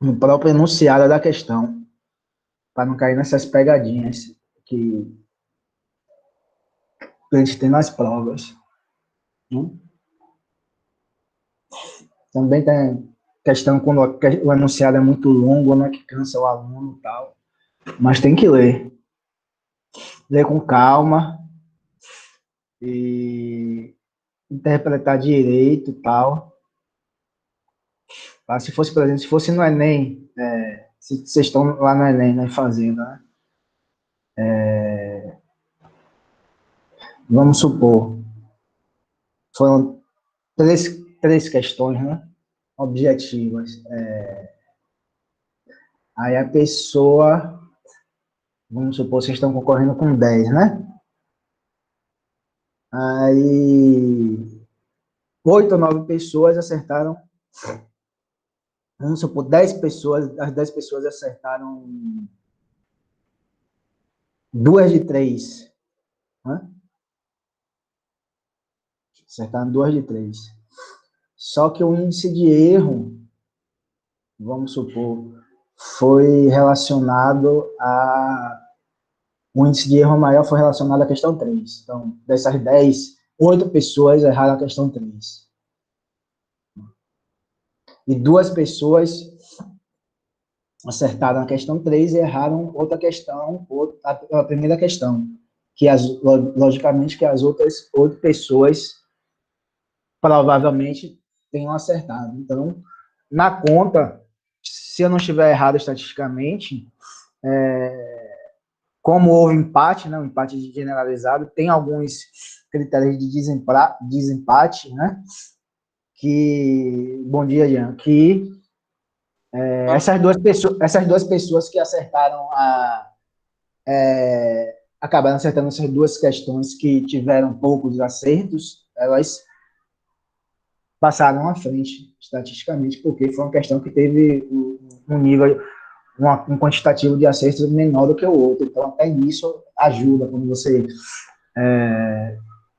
no próprio enunciado da questão, para não cair nessas pegadinhas que a gente tem nas provas. Né? Também tem questão quando o enunciado é muito longo, né, que cansa o aluno e tal. Mas tem que ler. Ler com calma e interpretar direito e tal. Se fosse, por exemplo, se fosse no Enem, se vocês estão lá no Enem, né, fazendo, né? Vamos supor, foram três questões, né, objetivas. Aí a pessoa, vamos supor, vocês estão concorrendo com 10, né? Aí 8 ou 9 pessoas acertaram, vamos supor, 10 pessoas, as 10 pessoas acertaram 2 de 3, né? Acertaram 2 de 3. Só que o índice de erro, vamos supor, foi relacionado a... O índice de erro maior foi relacionado à questão 3. Então, dessas 10, 8 pessoas erraram a questão 3. E 2 pessoas acertaram a questão 3 e erraram outra questão, a primeira questão, que logicamente que as outras 8 pessoas provavelmente tenham acertado. Então, na conta, se eu não estiver errado estatisticamente, como houve empate, né, um empate generalizado, tem alguns critérios de desempate, né, que, bom dia, Ian, que essas duas pessoas que acertaram acabaram acertando essas duas questões que tiveram poucos acertos, elas passaram à frente, estatisticamente, porque foi uma questão que teve um nível, um quantitativo de acertos menor do que o outro. Então, até nisso ajuda, quando você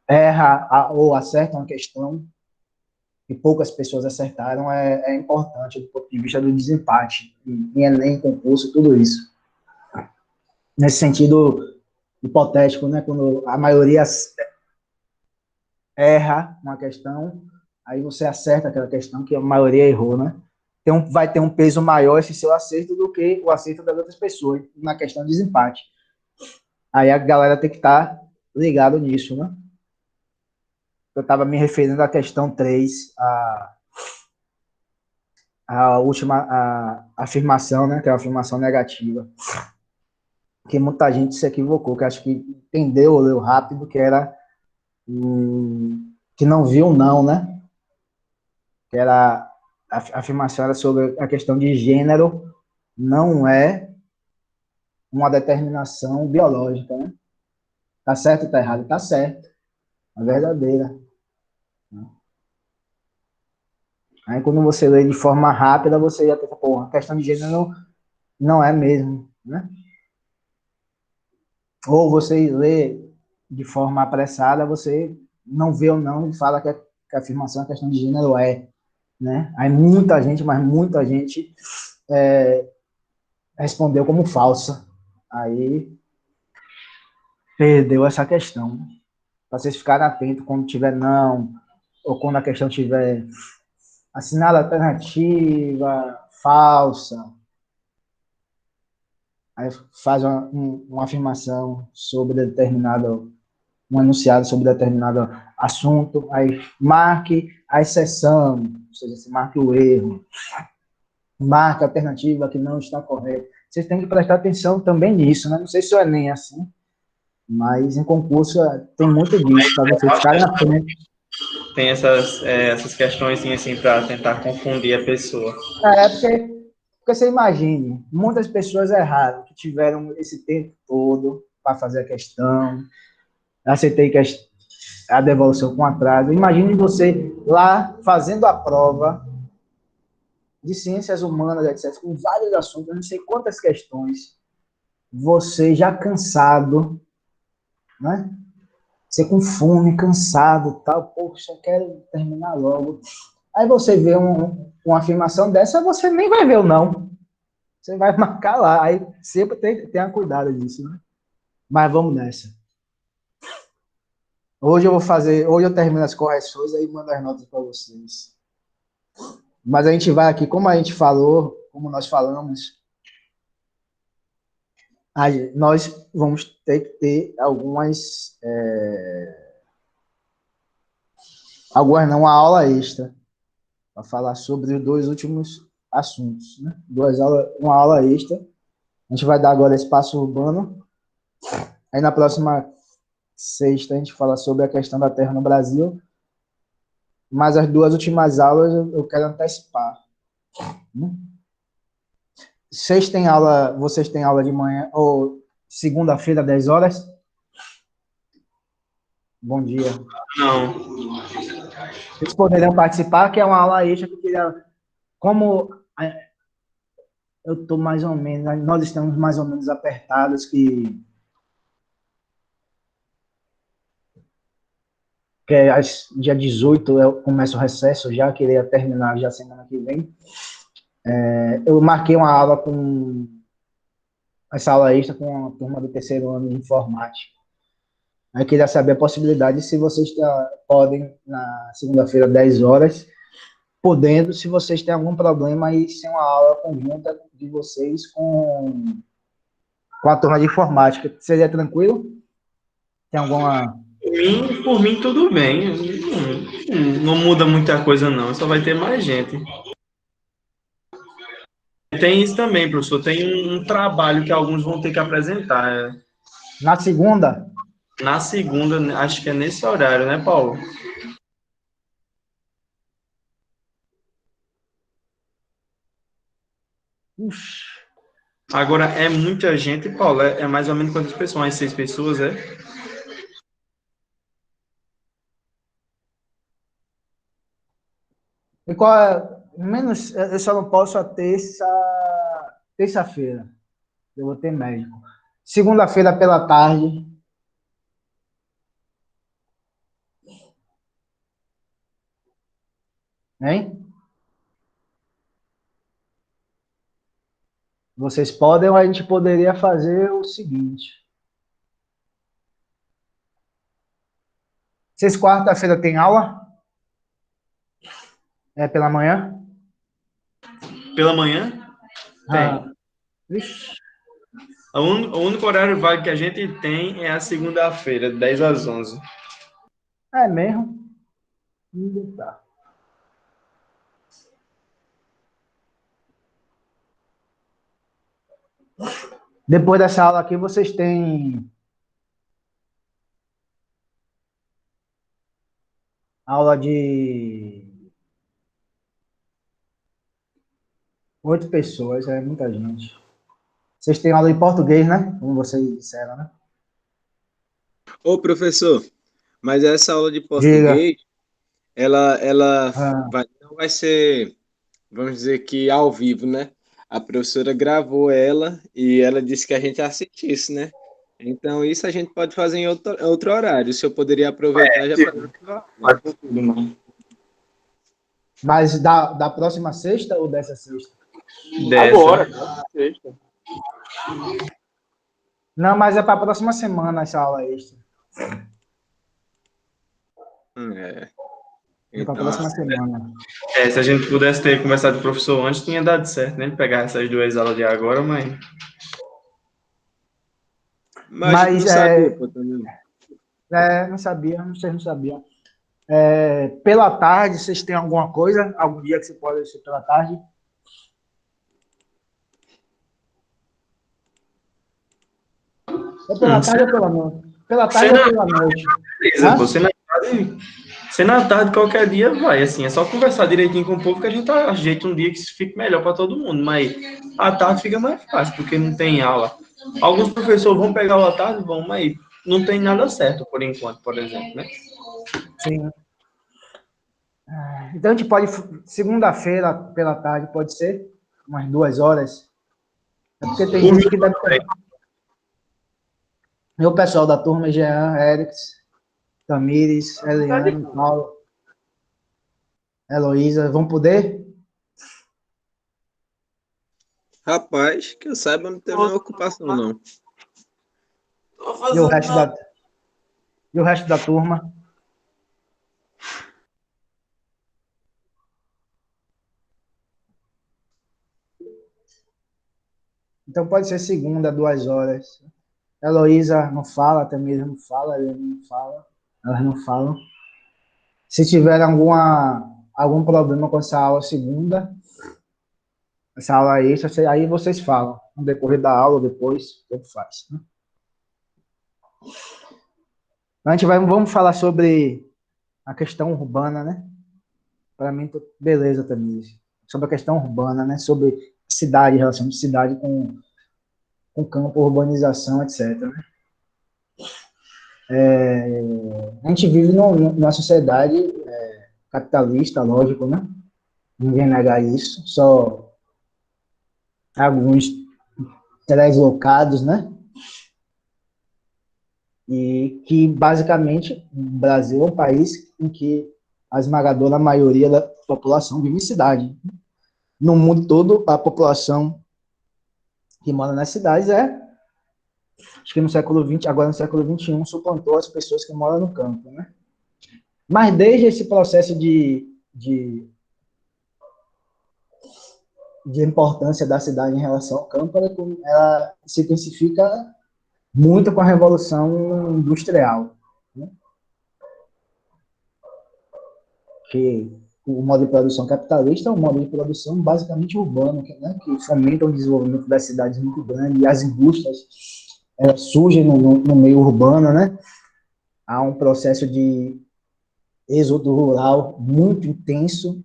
erra ou acerta uma questão e poucas pessoas acertaram, é importante do ponto de vista do desempate, em Enem, concurso, tudo isso. Nesse sentido hipotético, né, quando a maioria erra uma questão, aí você acerta aquela questão que a maioria errou, né? Vai ter um peso maior esse seu acerto do que o acerto das outras pessoas na questão de desempate. Aí a galera tem que estar ligado nisso, né? Eu estava me referindo à questão 3, a última afirmação, né? Que é a afirmação negativa. Que muita gente se equivocou, que acho que entendeu ou leu rápido, que era que não viu não, né? Que era a afirmação era sobre a questão de gênero, não é uma determinação biológica, né? Tá certo ou tá errado? Tá certo. É verdadeira. Aí quando você lê de forma rápida, você já pensa, pô, a questão de gênero não é mesmo, né? Ou você lê de forma apressada, você não vê ou não e fala que a afirmação, a questão de gênero é, né? Aí muita gente, mas muita gente respondeu como falsa. Aí perdeu essa questão. Para vocês ficarem atentos quando tiver não, ou quando a questão tiver assinada alternativa, falsa, aí faz uma afirmação sobre determinado, um enunciado sobre determinado assunto, aí marque a exceção, ou seja, se marque o erro, marque a alternativa que não está correta. Vocês têm que prestar atenção também nisso, né? Não sei se o Enem é assim, mas em concurso tem muito disso, para vocês ficarem na frente. Tem essas questões assim para tentar confundir a pessoa. Porque você imagine, muitas pessoas erraram, que tiveram esse tempo todo para fazer a questão, aceitei a devolução com atraso. Imagine você lá fazendo a prova de ciências humanas, etc., com vários assuntos, não sei quantas questões, você já cansado, né? Você com fome, cansado, tal, poxa, eu quero terminar logo. Aí você vê uma afirmação dessa, você nem vai ver o não. você vai marcar lá. Aí sempre tenha cuidado disso, né? Mas vamos nessa. Hoje eu termino as correções aí mando as notas para vocês. Mas a gente vai aqui, como a gente falou, como nós falamos, nós vamos ter que ter algumas não, uma aula extra para falar sobre os dois últimos assuntos, né? Uma aula extra. A gente vai dar agora espaço urbano. Aí na próxima sexta a gente fala sobre a questão da terra no Brasil. Mas as duas últimas aulas eu quero antecipar. Vocês têm aula de manhã ou segunda-feira, 10 horas? Bom dia. Não. Vocês poderiam participar, que é uma aula extra que eu queria. Como eu estou mais ou menos, nós estamos mais ou menos apertados, que é dia 18 eu começo o recesso já, queria terminar já semana que vem. Eu marquei uma aula com essa aula extra com a turma do terceiro ano de informática. Aí queria saber a possibilidade se vocês podem, na segunda-feira, 10 horas, podendo, se vocês têm algum problema aí, ser uma aula conjunta de vocês com a turma de informática. Seria tranquilo? Tem alguma... Por mim, tudo bem. Não muda muita coisa, não. Só vai ter mais gente. Tem isso também, professor. Tem um trabalho que alguns vão ter que apresentar. Na segunda? Na segunda, acho que é nesse horário, né, Paulo? Ux. Agora, é muita gente, Paulo. É mais ou menos quantas pessoas? Umas 6 pessoas, é? E qual é... Menos, eu só não posso a terça-feira. Eu vou ter médico. Segunda-feira pela tarde. Hein? Vocês podem, ou a gente poderia fazer o seguinte. Vocês quarta-feira tem aula? É pela manhã? Pela manhã? Ah, Tem. vixe, O único horário vago que a gente tem é a segunda-feira, 10 às 11. é mesmo? Tá. Depois dessa aula aqui, vocês têm aula de 8 pessoas, é muita gente. Vocês têm aula de português, né? Como vocês disseram, né? Ô, professor, mas essa aula de Diga. português, ela Ah, não vai ser, vamos dizer que ao vivo, né? A professora gravou ela e ela disse que a gente assistisse, né? Então, isso a gente pode fazer em outro horário. Se eu poderia aproveitar já para. Pode ser tudo, não. mas da próxima sexta ou dessa sexta? Dessa. Não, mas é para a próxima semana essa aula extra. É. É para a Então, próxima semana. Se a gente pudesse ter conversado com o professor antes, tinha dado certo, né? Pegar essas duas aulas de agora, mas... mas a gente não sabia, pô, também. Não sabia, vocês não sabiam. Pela tarde, vocês têm alguma coisa? Algum dia que você pode ser pela tarde? É pela tarde ou pela noite? Pela tarde ou pela noite? Beleza, você na tarde, qualquer dia vai, assim, é só conversar direitinho com o povo que a gente ajeita um dia que fique melhor para todo mundo, mas à tarde fica mais fácil, porque não tem aula. Alguns professores vão pegar aula à tarde, vão, mas não tem nada certo por enquanto, por exemplo, né? Sim. Então a gente pode, segunda-feira pela tarde, pode ser? Umas 2 horas? É porque tem gente que deve ter. E o pessoal da turma, Jean, Erics, Tamires, Eliane, Paulo, Heloísa, vão poder? Rapaz, que eu saiba, não tem nenhuma ocupação, não. Tô E o fazendo resto nada. e o resto da turma? Então pode ser segunda, 2 horas. Heloísa não fala, Tamires não fala, ele não fala, elas não falam. Se tiver algum problema com essa aula segunda, essa aula extra, aí vocês falam. No decorrer da aula, depois, tanto faz. Né? Vamos falar sobre a questão urbana, né? Para mim, beleza, Tamires. Sobre a questão urbana, né? Sobre cidade, relação de cidade com campo, urbanização, etc. Né? A gente vive numa sociedade capitalista, lógico, né? Ninguém nega isso, só alguns translocados, né? E que, basicamente, o Brasil é um país em que a esmagadora maioria da população vive em cidade. No mundo todo, a população que mora nas cidades acho que no século XX, agora no século XXI, suplantou as pessoas que moram no campo, né? Mas desde esse processo de importância da cidade em relação ao campo, ela se intensifica muito com a Revolução Industrial, né? Que o modo de produção capitalista é um modo de produção basicamente urbano, né? Que fomenta o desenvolvimento das cidades muito grandes, e as indústrias surgem no meio urbano, né? Há um processo de êxodo rural muito intenso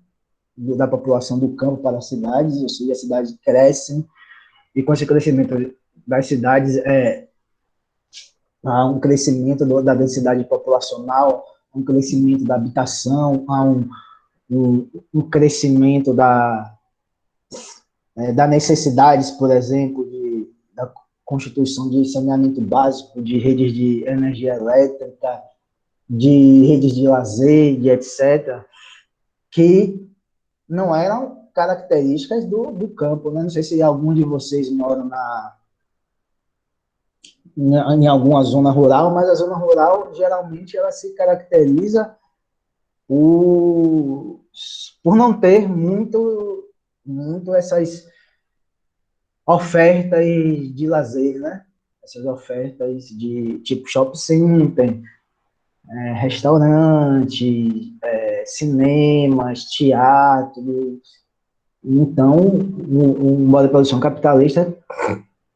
da população do campo para as cidades, ou seja, as cidades crescem, e com esse crescimento das cidades há um crescimento da densidade populacional, um crescimento da habitação, há um crescimento da necessidades, por exemplo, da constituição de saneamento básico, de redes de energia elétrica, de redes de lazer, de etc., que não eram características do campo, né? Não sei se algum de vocês moram em alguma zona rural, mas a zona rural, geralmente, ela se caracteriza por não ter muito essas ofertas de lazer, né? Essas ofertas de tipo shopping center, restaurante, cinemas, teatro. Então, o modo de produção capitalista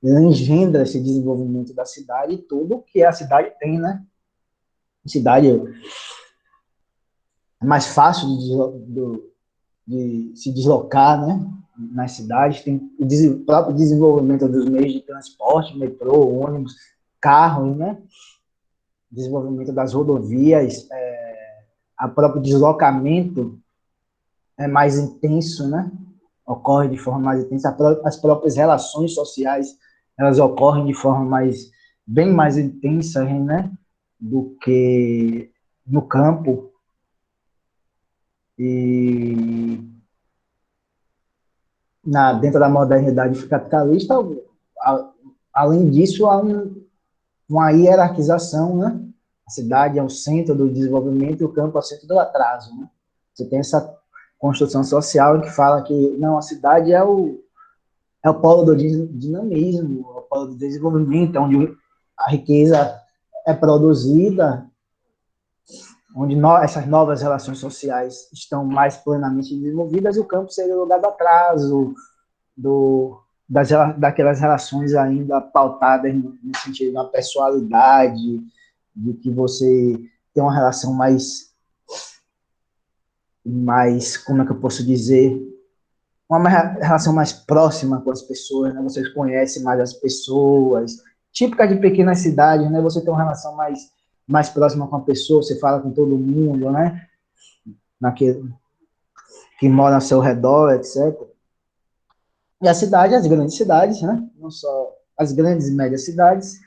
engendra esse desenvolvimento da cidade e tudo que a cidade tem, né? A cidade é mais fácil de se deslocar, né? Nas cidades, tem o próprio desenvolvimento dos meios de transporte, metrô, ônibus, carros, né? Desenvolvimento das rodovias, o próprio deslocamento é mais intenso, né? Ocorre de forma mais intensa, as próprias relações sociais, elas ocorrem de forma bem mais intensa, né? Do que no campo. E dentro da modernidade capitalista, além disso, há uma hierarquização, né? A cidade é o centro do desenvolvimento e o campo é o centro do atraso, né? Você tem essa construção social que fala que não, a cidade é o polo do dinamismo, é o polo do desenvolvimento, onde a riqueza é produzida, onde essas novas relações sociais estão mais plenamente desenvolvidas, e o campo seria o lugar do atraso, daquelas relações ainda pautadas no sentido de uma pessoalidade, de que você tem uma relação como é que eu posso dizer, uma relação mais próxima com as pessoas, né? Vocês conhecem mais as pessoas, típica de pequenas cidades, né? Você tem uma relação mais próxima com a pessoa, você fala com todo mundo, né? Naquele que mora ao seu redor, etc. E a cidade, as grandes cidades, né? Não só as grandes e médias cidades,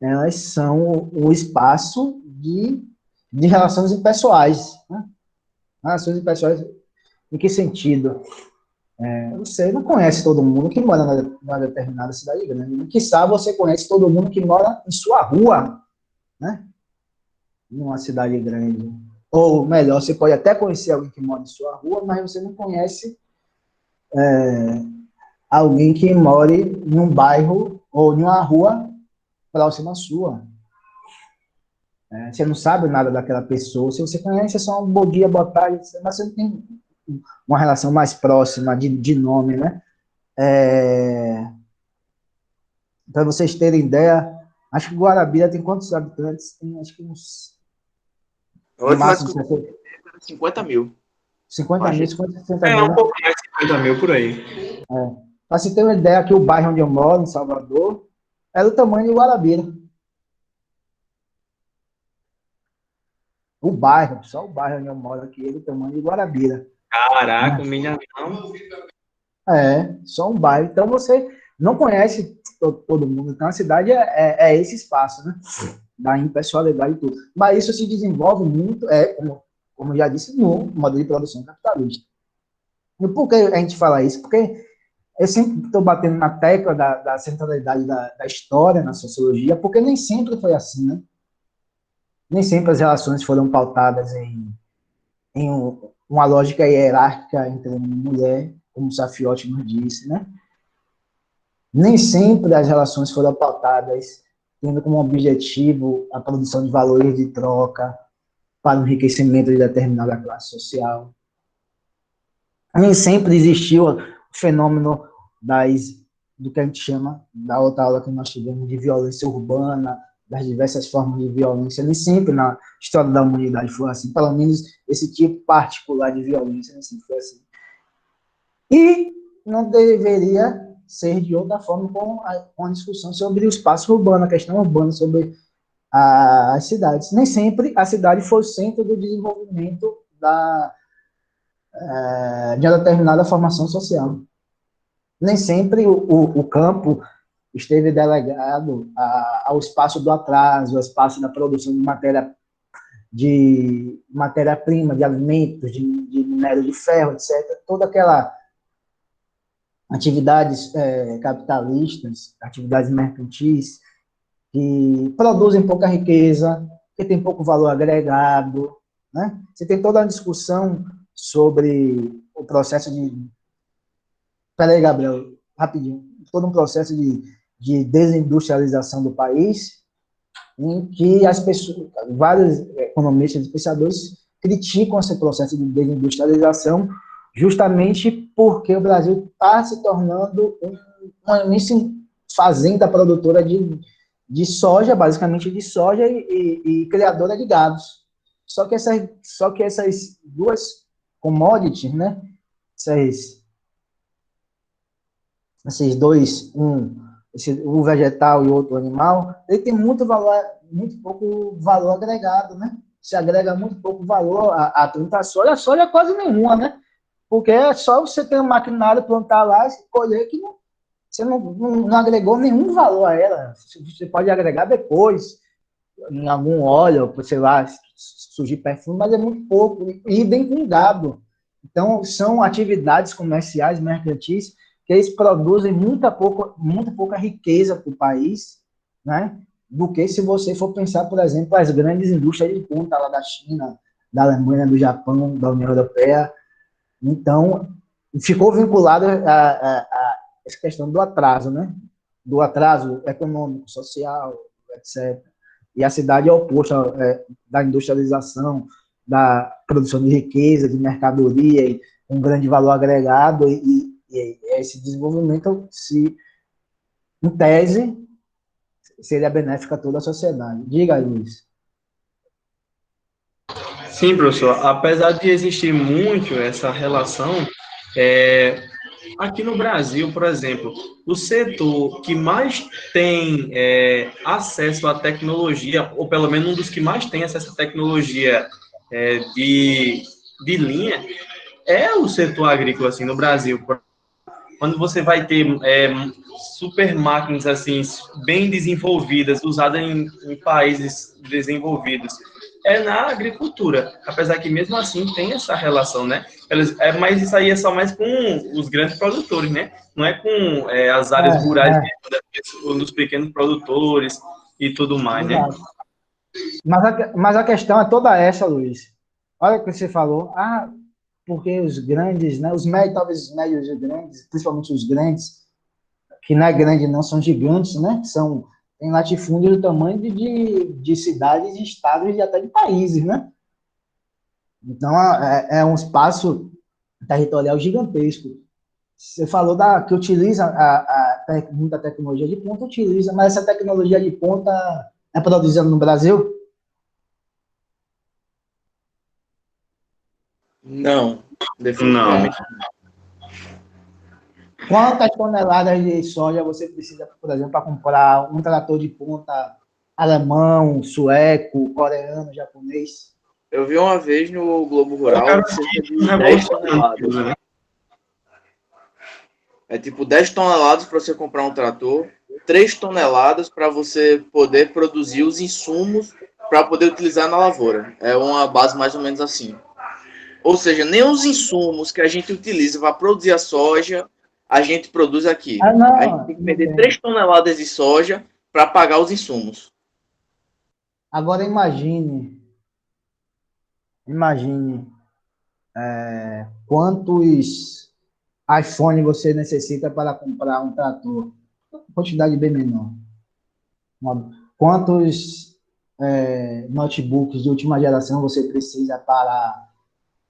elas são o espaço de relações impessoais, né? Relações impessoais, em que sentido? Você não conhece todo mundo que mora numa determinada cidade grande. Quiçá você conhece todo mundo que mora em sua rua, né? Numa cidade grande. Ou melhor, você pode até conhecer alguém que mora em sua rua, mas você não conhece alguém que more num bairro ou numa rua próxima à sua. Você não sabe nada daquela pessoa. Se você conhece, é só um bom dia, boa tarde, mas você não tem uma relação mais próxima de nome, né? Para vocês terem ideia, acho que Guarabira tem quantos habitantes? Tem acho que uns, A no última máximo, discussão era 50 mil. 50 mil, Imagina. 50, 60 É, mil, um né? pouco mais de 50 mil por aí. Para se ter uma ideia, aqui o bairro onde eu moro, em Salvador, é do tamanho de Guarabira. O bairro, só o bairro onde eu moro aqui é do tamanho de Guarabira. Caraca, Né? um milhão. Só um bairro. Então você não conhece todo mundo. Então a cidade é esse espaço, né? Da impessoalidade e tudo. Mas isso se desenvolve muito, como já disse, no modelo de produção capitalista. E por que a gente fala isso? Porque eu sempre estou batendo na tecla da centralidade da história na sociologia, porque nem sempre foi assim, né? Nem sempre as relações foram pautadas em uma lógica hierárquica entre homem e mulher, como Safiotti nos disse, né? Nem sempre as relações foram pautadas tendo como objetivo a produção de valores de troca para o enriquecimento de determinada classe social. Nem sempre existiu o fenômeno do que a gente chama, da outra aula que nós tivemos, de violência urbana, das diversas formas de violência. Nem sempre na história da humanidade foi assim. Pelo menos esse tipo particular de violência nem sempre foi assim. E não deveria ser de outra forma com a discussão sobre o espaço urbano, a questão urbana, sobre as cidades. Nem sempre a cidade foi o centro do desenvolvimento de uma determinada formação social. Nem sempre o campo esteve delegado ao espaço do atraso, ao espaço da produção de matéria-prima, de alimentos, de minério de ferro, etc. Toda aquela atividades capitalistas, atividades mercantis, que produzem pouca riqueza, que tem pouco valor agregado, né? Você tem toda a discussão sobre o processo de... Peraí, Gabriel, rapidinho. Todo um processo de desindustrialização do país, em que as pessoas, vários economistas e pensadores criticam esse processo de desindustrialização justamente porque o Brasil está se tornando uma fazenda produtora de soja, basicamente de soja e criadora de gados. Só que essas duas commodities, né? Esses dois, o vegetal e o outro animal, ele tem muito pouco valor agregado, né? Se agrega muito pouco valor a tanta soja. A soja é quase nenhuma, né? Porque é só você ter um maquinário, plantar lá e colher que você não agregou nenhum valor a ela. Você pode agregar depois, em algum óleo, sei lá, surgir perfume, mas é muito pouco. E bem com gado. Então, são atividades comerciais, mercantis, que eles produzem muito pouca riqueza para o país, né? Do que se você for pensar, por exemplo, as grandes indústrias de ponta lá da China, da Alemanha, do Japão, da União Europeia. Então, ficou vinculado a essa questão do atraso, né? Do atraso econômico, social, etc. E a cidade é oposta da industrialização, da produção de riqueza, de mercadoria, um grande valor agregado, e esse desenvolvimento, em tese, seria benéfico a toda a sociedade. Diga aí, Luiz. Sim, professor. Apesar de existir muito essa relação, aqui no Brasil, por exemplo, o setor que mais tem acesso à tecnologia, ou pelo menos um dos que mais tem acesso à tecnologia de linha, é o setor agrícola, assim, no Brasil. Quando você vai ter super máquinas, assim, bem desenvolvidas, usadas em países desenvolvidos, é na agricultura, apesar que mesmo assim tem essa relação, né? Mas isso aí é só mais com os grandes produtores, né? Não é com as áreas rurais, É, dos pequenos produtores e tudo mais, né? exato. Mas a questão é toda essa, Luiz. Olha o que você falou. Ah, porque os grandes, né? Os médios, talvez os médios e grandes, principalmente os grandes, que não é grande, não, são gigantes, né? Tem latifúndio do tamanho de cidades, de estados e até de países, né? Então, é um espaço territorial gigantesco. Você falou que utiliza muita tecnologia de ponta, utiliza, mas essa tecnologia de ponta é produzida no Brasil? Não, Não. definitivamente. Quantas toneladas de soja você precisa, por exemplo, para comprar um trator de ponta alemão, sueco, coreano, japonês? Eu vi uma vez no Globo O cara Rural cerca de 10 revolucionando, toneladas. né? É tipo 10 toneladas para você comprar um trator, 3 toneladas para você poder produzir os insumos para poder utilizar na lavoura. É uma base mais ou menos assim. Ou seja, nem os insumos que a gente utiliza para produzir a soja, a gente produz aqui. Ah, A gente não, tem que não vender tem. 3 toneladas de soja para pagar os insumos. Agora imagine quantos iPhone você necessita para comprar um trator. Quantidade bem menor. Quantos notebooks de última geração você precisa para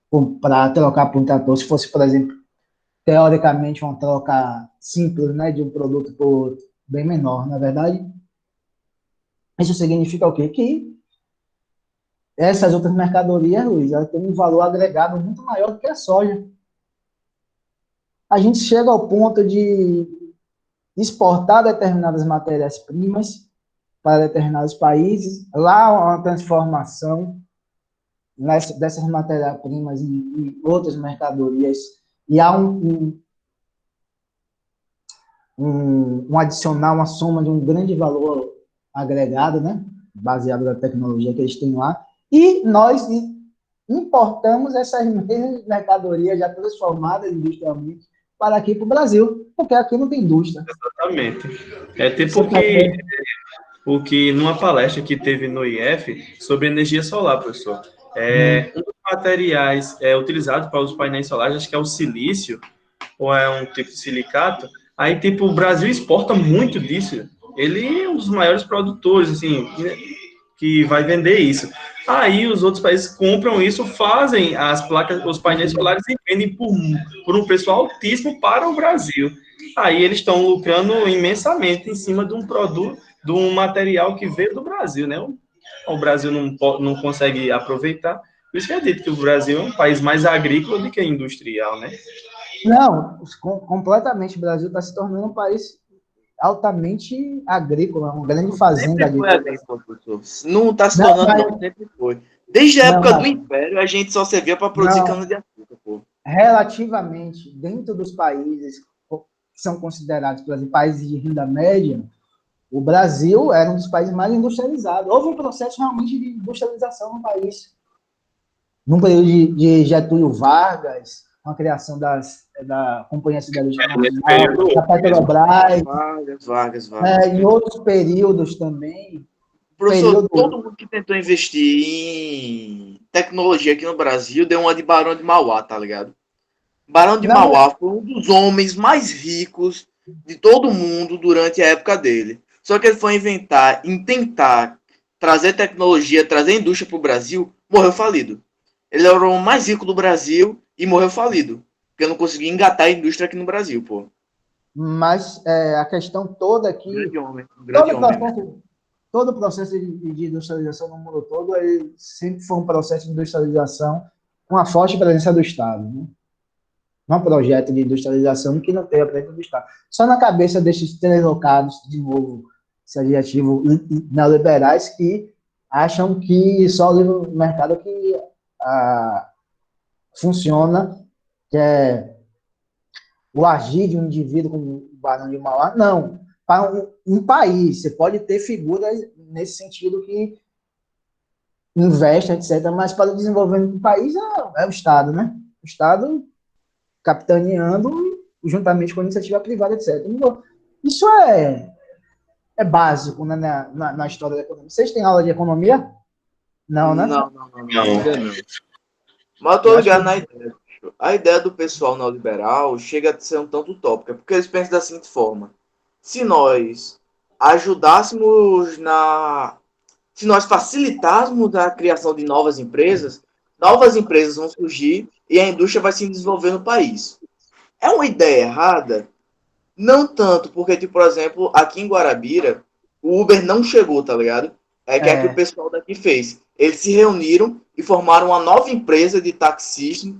comprar, trocar por um trator? Se fosse, por exemplo, teoricamente uma troca simples, né, de um produto por bem menor, na verdade. Isso significa o quê? Que essas outras mercadorias, Luiz, elas têm um valor agregado muito maior do que a soja. A gente chega ao ponto de exportar determinadas matérias-primas para determinados países, lá há uma transformação dessas matérias-primas em outras mercadorias, e há um adicional, uma soma de um grande valor agregado, né, baseado na tecnologia que eles têm lá, e nós importamos essas mesmas mercadorias já transformadas industrialmente para aqui para o Brasil, porque aqui não tem indústria. Exatamente. É tipo Você percebe? o que numa palestra que teve no IF sobre energia solar, professor. Um dos materiais utilizados para os painéis solares, acho que é o silício, ou é um tipo de silicato. Aí, tipo, o Brasil exporta muito disso. Ele é um dos maiores produtores, assim, que vai vender isso. Aí os outros países compram isso, fazem as placas, os painéis solares e vendem por um preço altíssimo para o Brasil. Aí eles estão lucrando imensamente em cima de um produto, de um material que veio do Brasil, né? O Brasil não consegue aproveitar. Por isso que eu digo que o Brasil é um país mais agrícola do que industrial, né? Não, completamente. O Brasil está se tornando um país altamente agrícola, uma grande fazenda Sempre foi agrícola. agrícola, professor. Não está se Não, tornando, mas, não. Sempre foi. Desde a não, época do mas, Império, a gente só servia para produzir não, cana-de-açúcar, pô. relativamente, dentro dos países que são considerados, por exemplo, países de renda média, o Brasil era um dos países mais industrializados. Houve um processo realmente de industrialização no país. No período de Getúlio Vargas, com a criação da Companhia Siderúrgica Nesse Nacional, período da mesmo. Petrobras, Vargas. em outros períodos também, Professor, período... todo mundo que tentou investir em tecnologia aqui no Brasil deu uma de Barão de Mauá, tá ligado? Barão de Não, Mauá foi um dos homens mais ricos de todo mundo durante a época dele. Só que ele foi inventar, em tentar trazer tecnologia, trazer indústria para o Brasil, morreu falido. Ele era o mais rico do Brasil e morreu falido. Porque não conseguia engatar a indústria aqui no Brasil, pô. mas a questão toda aqui, Um grande todo o homem, né? processo, todo o processo de industrialização no mundo todo, ele sempre foi um processo de industrialização com a forte presença do Estado, né? Não é um projeto de industrialização que não tenha a presença do Estado. Só na cabeça desses telelocados, de novo, esse adjetivo neoliberais, que acham que só o livre mercado que funciona, que é o agir de um indivíduo como o Barão de Mauá. Não. Para um país, você pode ter figuras nesse sentido que investe, etc. Mas para o desenvolvimento do país é o Estado, né? O Estado capitaneando juntamente com a iniciativa privada, etc. Isso é básico, né, na história da economia. Vocês têm aula de economia? Não, né? Não. Ainda não. Mas eu tô Eu acho ligado que na ideia. Bicho. A ideia do pessoal neoliberal chega a ser um tanto utópica, porque eles pensam da seguinte forma: se nós ajudássemos na. Se nós facilitássemos a criação de novas empresas vão surgir e a indústria vai se desenvolver no país. É uma ideia errada? Não tanto, porque, tipo, por exemplo, aqui em Guarabira, o Uber não chegou, tá ligado? É que o pessoal daqui fez. Eles se reuniram e formaram uma nova empresa de taxistas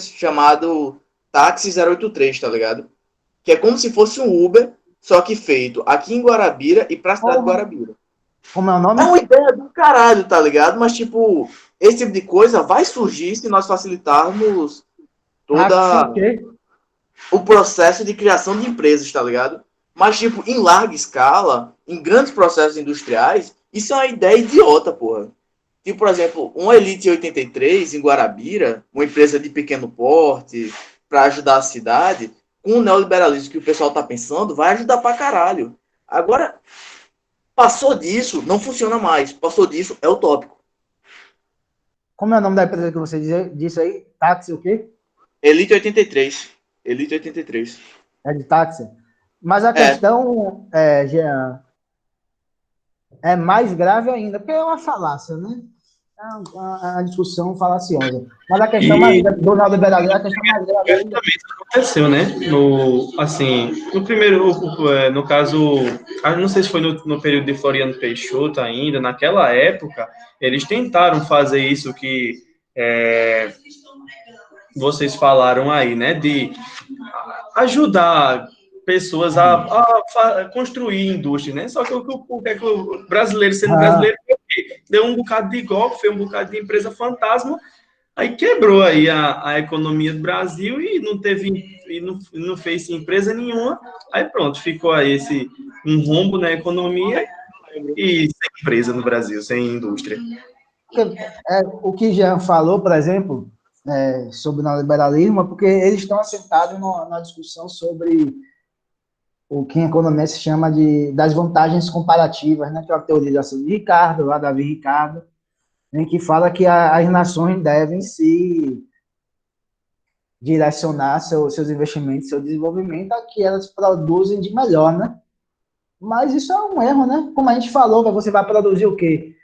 chamado Táxi 083, tá ligado? Que é como se fosse um Uber, só que feito aqui em Guarabira e pra cidade de Guarabira. como é o É uma nome? ideia do caralho, tá ligado? Mas, tipo, esse tipo de coisa vai surgir se nós facilitarmos Táxi, o toda quê? o processo de criação de empresas, tá ligado? Mas, tipo, em larga escala, em grandes processos industriais, isso é uma ideia idiota, porra. Tipo, por exemplo, uma Elite 83 em Guarabira, uma empresa de pequeno porte, para ajudar a cidade, com o neoliberalismo que o pessoal tá pensando, vai ajudar pra caralho. Agora, passou disso, não funciona mais. Passou disso, é utópico. Como é o nome da empresa que você disse aí? Táxi, o quê? Elite 83. Elite 83. É de táxi. Mas a É, questão, Jean, é mais grave ainda, porque é uma falácia, né? É uma discussão falaciosa. Mas a questão mais E do neoliberalismo, a questão mais grave ainda. justamente isso aconteceu, né? No primeiro, no caso, não sei se foi no período de Floriano Peixoto ainda, naquela época, eles tentaram fazer isso que vocês falaram aí, né? De ajudar pessoas a construir indústria, né? Só que o brasileiro, sendo Ah, brasileiro, deu um bocado de golpe, fez um bocado de empresa fantasma. Aí quebrou aí a economia do Brasil e não fez empresa nenhuma. Aí pronto, ficou aí um rombo na economia e sem empresa no Brasil, sem indústria. o que Jean falou, por exemplo, sobre o neoliberalismo, é porque eles estão assentados na discussão sobre o que em economia se chama das vantagens comparativas, né? Que é a teorização de Ricardo, lá Davi Ricardo, em que fala que as nações devem se direcionar seus investimentos, seu desenvolvimento a que elas produzem de melhor, né? Mas isso é um erro, né? Como a gente falou, você vai produzir o quê?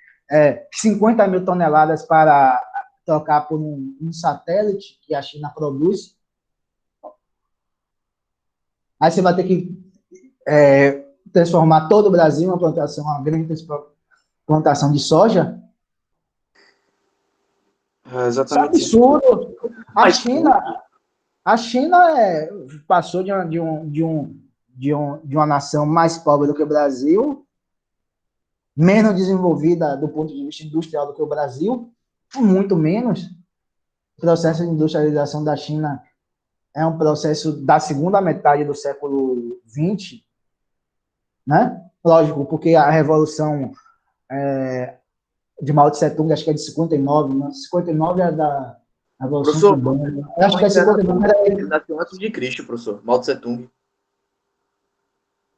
50 mil toneladas para trocar por um satélite que a China produz. Aí você vai ter que transformar todo o Brasil em uma grande plantação de soja. é Isso é exatamente isso. absurdo. A Mas China, a China passou de uma nação mais pobre do que o Brasil, menos desenvolvida do ponto de vista industrial do que o Brasil, muito menos. O processo de industrialização da China é um processo da segunda metade do século XX, né? Lógico, porque a revolução de Mao Tse Tung, acho que é de 59, né? 59 é da Revolução professor, Cubana. Eu acho que é 59 era ele ele. nasceu antes de Cristo, professor. Mao Tse Tung.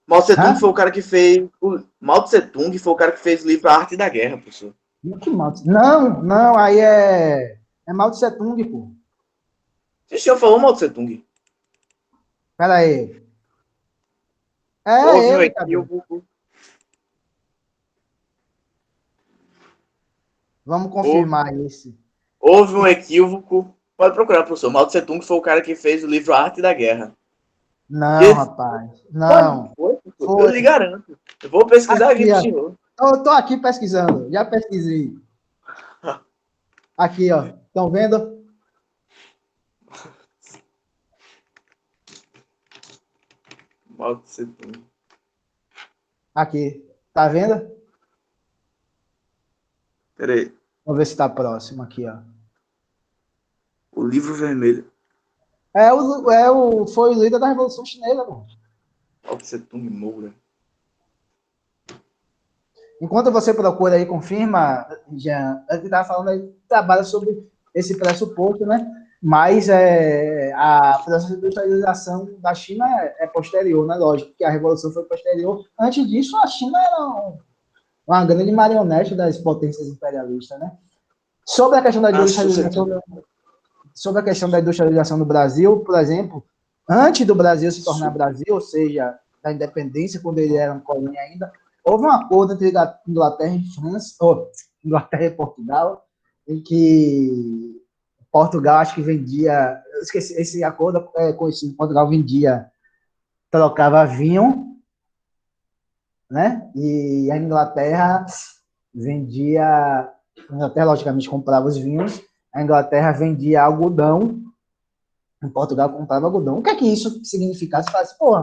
Mao Tse Tung Hã? foi o cara que fez. Mao Tse Tung foi o cara que fez o livro A Arte da Guerra, professor. Que Mao Tse... Não, não, aí é Mao Tse Tung, pô. O senhor falou Mao Tse Tung. Pera aí. Houve É um ele, cara. equívoco. Vamos Houve, confirmar isso. houve um equívoco. Pode procurar, professor. Mao Tse Tung foi o cara que fez o livro A Arte da Guerra. Não, Esse... rapaz. Pode, Não. foi, professor. Eu Foi. lhe garanto. Eu vou pesquisar aqui Aqui, pro ó. senhor. Eu tô aqui pesquisando. Já pesquisei. Aqui, ó. Estão vendo? Mao Tse Tung. Aqui. Tá vendo? Peraí. Vamos ver se tá próximo aqui, ó. O livro vermelho. Foi o líder da Revolução Chinesa, pô. Mao Tse Tung Moura. Enquanto você procura aí, confirma, Jean, a gente estava falando aí, trabalha sobre esse pressuposto, né? Mas a processo de industrialização da China é posterior, né? Lógico que a revolução foi posterior. Antes disso, a China era uma grande marionete das potências imperialistas, né? Sobre a questão da industrialização, sobre a questão da industrialização no Brasil, por exemplo, antes do Brasil se tornar Brasil, ou seja, da independência, quando ele era uma colônia ainda, houve um acordo entre Inglaterra e França, ou Inglaterra e Portugal, em que Portugal acho que vendia, eu esqueci, esse acordo é conhecido, Portugal vendia, trocava vinho, né? E a Inglaterra vendia, a Inglaterra logicamente comprava os vinhos, a Inglaterra vendia algodão, em Portugal comprava algodão. O que é que isso significava? Você fala assim, porra,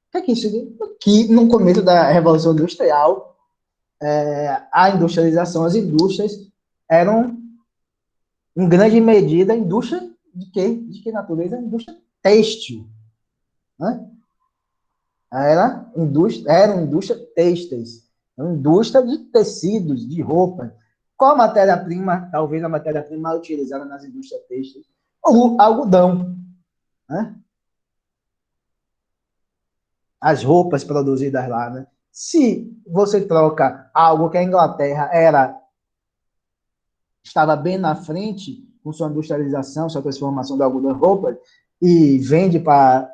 o que é que isso significa? Que no começo da Revolução Industrial, a industrialização, as indústrias eram, em grande medida, indústria de quê? De que natureza? Indústria têxtil. Né? Era indústria têxteis, uma indústria de tecidos, de roupas. Qual a matéria-prima, talvez a matéria-prima utilizada nas indústrias têxteis? O algodão. Né? As roupas produzidas lá. Né? Se você troca algo que a Inglaterra estava bem na frente com sua industrialização, sua transformação do algodão em roupa, e vende para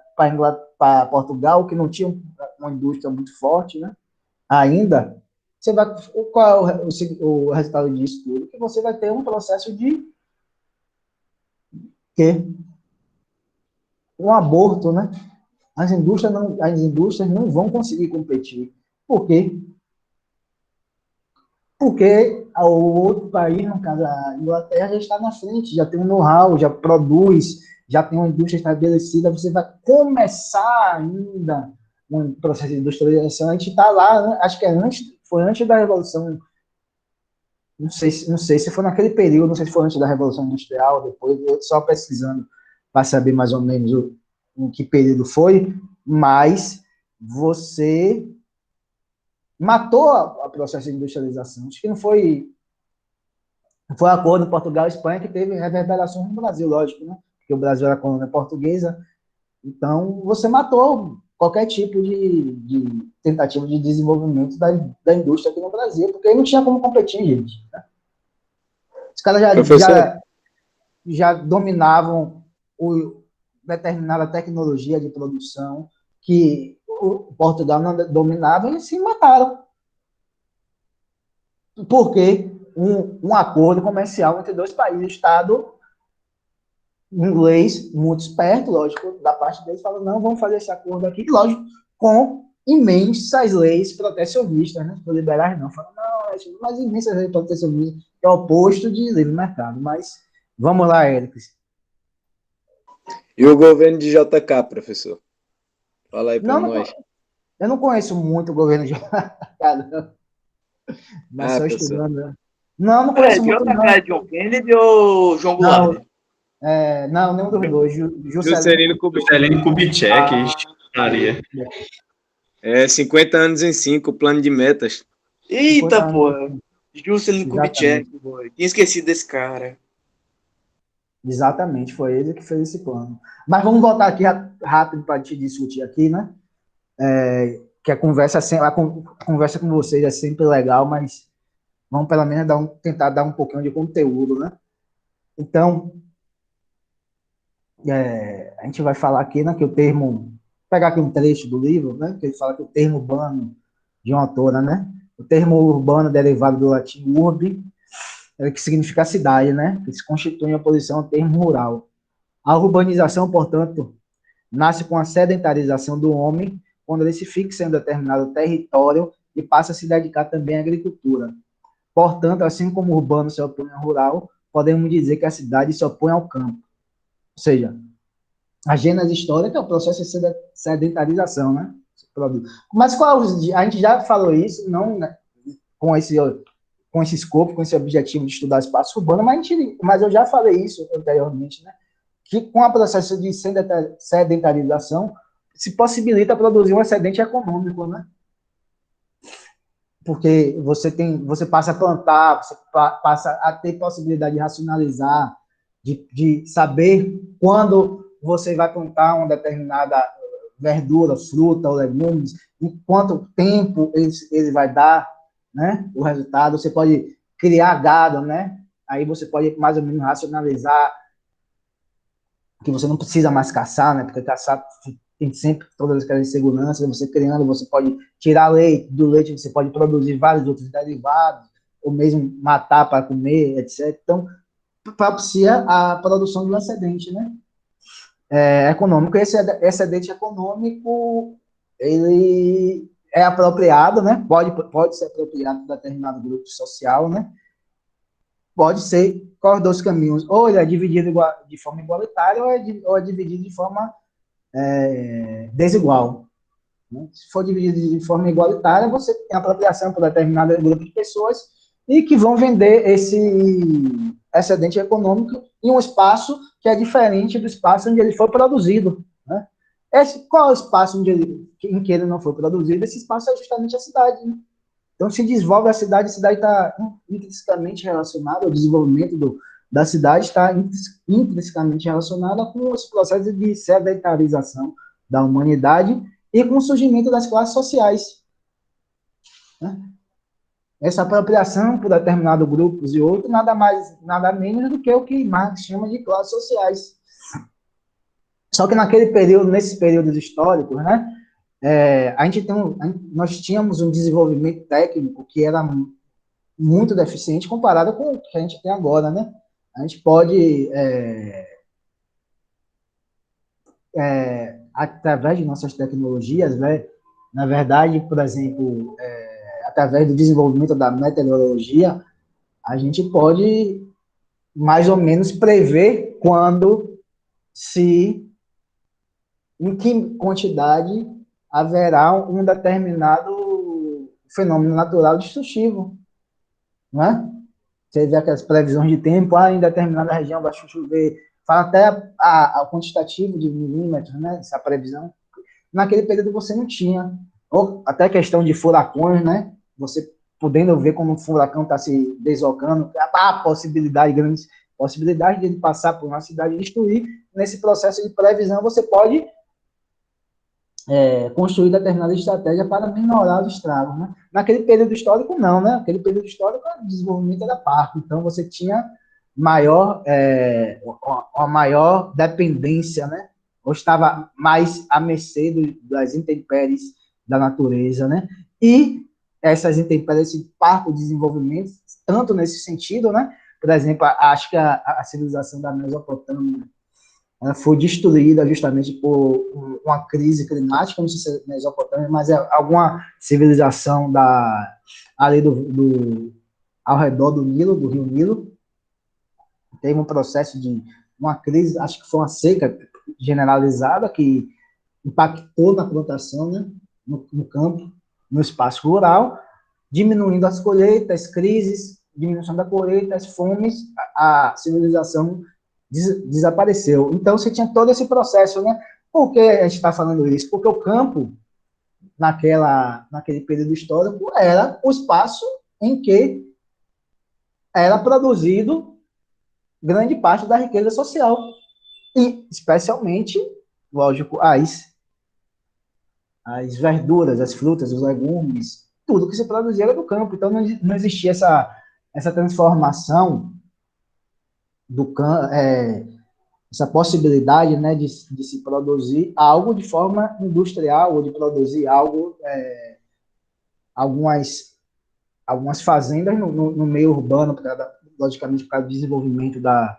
Portugal, que não tinha uma indústria muito forte, né? Ainda, você vai, qual é o resultado disso tudo? Que você vai ter um processo de quê? Um aborto, né? As indústrias não vão conseguir competir. Por quê? Porque o outro país, no caso a Inglaterra, já está na frente, já tem um know-how, já produz, já tem uma indústria estabelecida, você vai começar ainda um processo de industrialização, a gente está lá, né? Acho que foi antes da Revolução, não sei se foi naquele período, não sei se foi antes da Revolução Industrial, depois, eu só pesquisando para saber mais ou menos em que período foi, mas você matou o processo de industrialização. Acho que não foi acordo Portugal e Espanha que teve reverberações no Brasil, lógico, né? Porque o Brasil era colônia portuguesa. Então, você matou qualquer tipo de tentativa de desenvolvimento da indústria aqui no Brasil, porque não tinha como competir, gente. Né? Os caras já dominavam determinada tecnologia de produção que o Portugal não dominava e se mataram. Por quê? Um acordo comercial entre dois países, Estado inglês, muito esperto, lógico, da parte deles, falando, não, vamos fazer esse acordo aqui, lógico, com imensas leis protecionistas, né? Liberais não, falam, não, mas imensas leis protecionistas, que é o oposto de livre mercado, mas vamos lá, Éricles. E o governo de JK, professor? Fala aí para nós. Eu não conheço muito o governo de JK, mas só professor. estudando, né? Não conheço muito, não. JK é John Kennedy ou João Goulart? Não, nenhum dos dois. Juscelino Kubitschek, Maria. 50 anos em 5, plano de metas. Eita, porra. Juscelino Kubitschek, tinha esquecido desse cara. Exatamente, foi ele que fez esse plano. Mas vamos voltar aqui rápido para te discutir aqui, né? Que a conversa com vocês é sempre legal, mas vamos pelo menos tentar dar um pouquinho de conteúdo, né? Então, a gente vai falar aqui, né, que o termo, pegar aqui um trecho do livro, né, que ele fala que o termo urbano de uma autora, né, o termo urbano derivado do latim urbe, que significa cidade, né, que se constitui em oposição ao termo rural. A urbanização, portanto, nasce com a sedentarização do homem, quando ele se fixa em um determinado território e passa a se dedicar também à agricultura. Portanto, assim como o urbano se opõe ao rural, podemos dizer que a cidade se opõe ao campo. Ou seja, a gênese histórica é o processo de sedentarização, né? Mas a gente já falou isso, não, né, com esse escopo, com esse objetivo de estudar espaço urbano, mas eu já falei isso anteriormente, né? Que com o processo de sedentarização se possibilita produzir um excedente econômico, né? porque você passa a plantar, você passa a ter possibilidade de racionalizar, de saber quando você vai plantar uma determinada verdura, fruta ou legumes, em quanto tempo ele vai dar, né, o resultado. Você pode criar gado, né? Aí você pode mais ou menos racionalizar que você não precisa mais caçar, né? Porque caçar tem sempre todas aquelas inseguranças. Você criando, você pode tirar leite, do leite você pode produzir vários outros derivados, ou mesmo matar para comer, etc. Então, propicia a produção de um excedente, né? Econômico. Esse excedente econômico, ele é apropriado, né? Pode ser apropriado por determinado grupo social, né? Pode ser quais dois caminhos, ou ele é dividido de forma igualitária, ou é dividido de forma desigual. Né? Se for dividido de forma igualitária, você tem apropriação por determinado grupo de pessoas e que vão vender esse excedente econômico em um espaço que é diferente do espaço onde ele foi produzido. Né? Qual é o espaço em que ele não foi produzido? Esse espaço é justamente a cidade. Né? Então, se desenvolve a cidade está intrinsecamente relacionada, o desenvolvimento da cidade está intrinsecamente relacionada com esse processo de sedentarização da humanidade e com o surgimento das classes sociais. Né? Essa apropriação por determinados grupos e outros, nada menos do que o que Marx chama de classes sociais. Só que nesses períodos históricos, né, nós tínhamos um desenvolvimento técnico que era muito deficiente comparado com o que a gente tem agora, né? A gente pode, através de nossas tecnologias, né, na verdade, por exemplo, através do desenvolvimento da meteorologia, a gente pode mais ou menos prever em que quantidade haverá um determinado fenômeno natural destrutivo, não é? Você vê aquelas previsões de tempo, em determinada região vai chover, fala até o quantitativo de milímetros, né? Essa previsão. Naquele período você não tinha. Ou até questão de furacões, né? Você podendo ver como um furacão está se deslocando, grande possibilidade de ele passar por uma cidade e destruir. Nesse processo de previsão, você pode construir determinada estratégia para minorar os estragos. Né? Naquele período histórico, não. Né? Naquele período histórico, o desenvolvimento era parco. Então, você tinha uma maior dependência, né? Ou estava mais à mercê das intempéries da natureza. Né? E essas intempéries, esse parco de desenvolvimento, tanto nesse sentido, né? Por exemplo, acho que a civilização da Mesopotâmia foi destruída justamente por uma crise climática, não sei se é Mesopotâmia, mas é alguma civilização ali ao redor do Nilo, do rio Nilo, teve um processo de uma crise, acho que foi uma seca generalizada que impactou na plantação, né, no campo, no espaço rural, diminuindo as colheitas, crises, diminuição da colheita, as fomes, a civilização desapareceu. Então, você tinha todo esse processo, né? Por que a gente está falando isso? Porque o campo, naquele período histórico, era o espaço em que era produzido grande parte da riqueza social. E, especialmente, lógico, as verduras, as frutas, os legumes, tudo que se produzia era do campo. Então, não existia essa transformação do campo, essa possibilidade, né, de se produzir algo de forma industrial, ou de produzir algo, algumas fazendas no meio urbano, logicamente, para o desenvolvimento da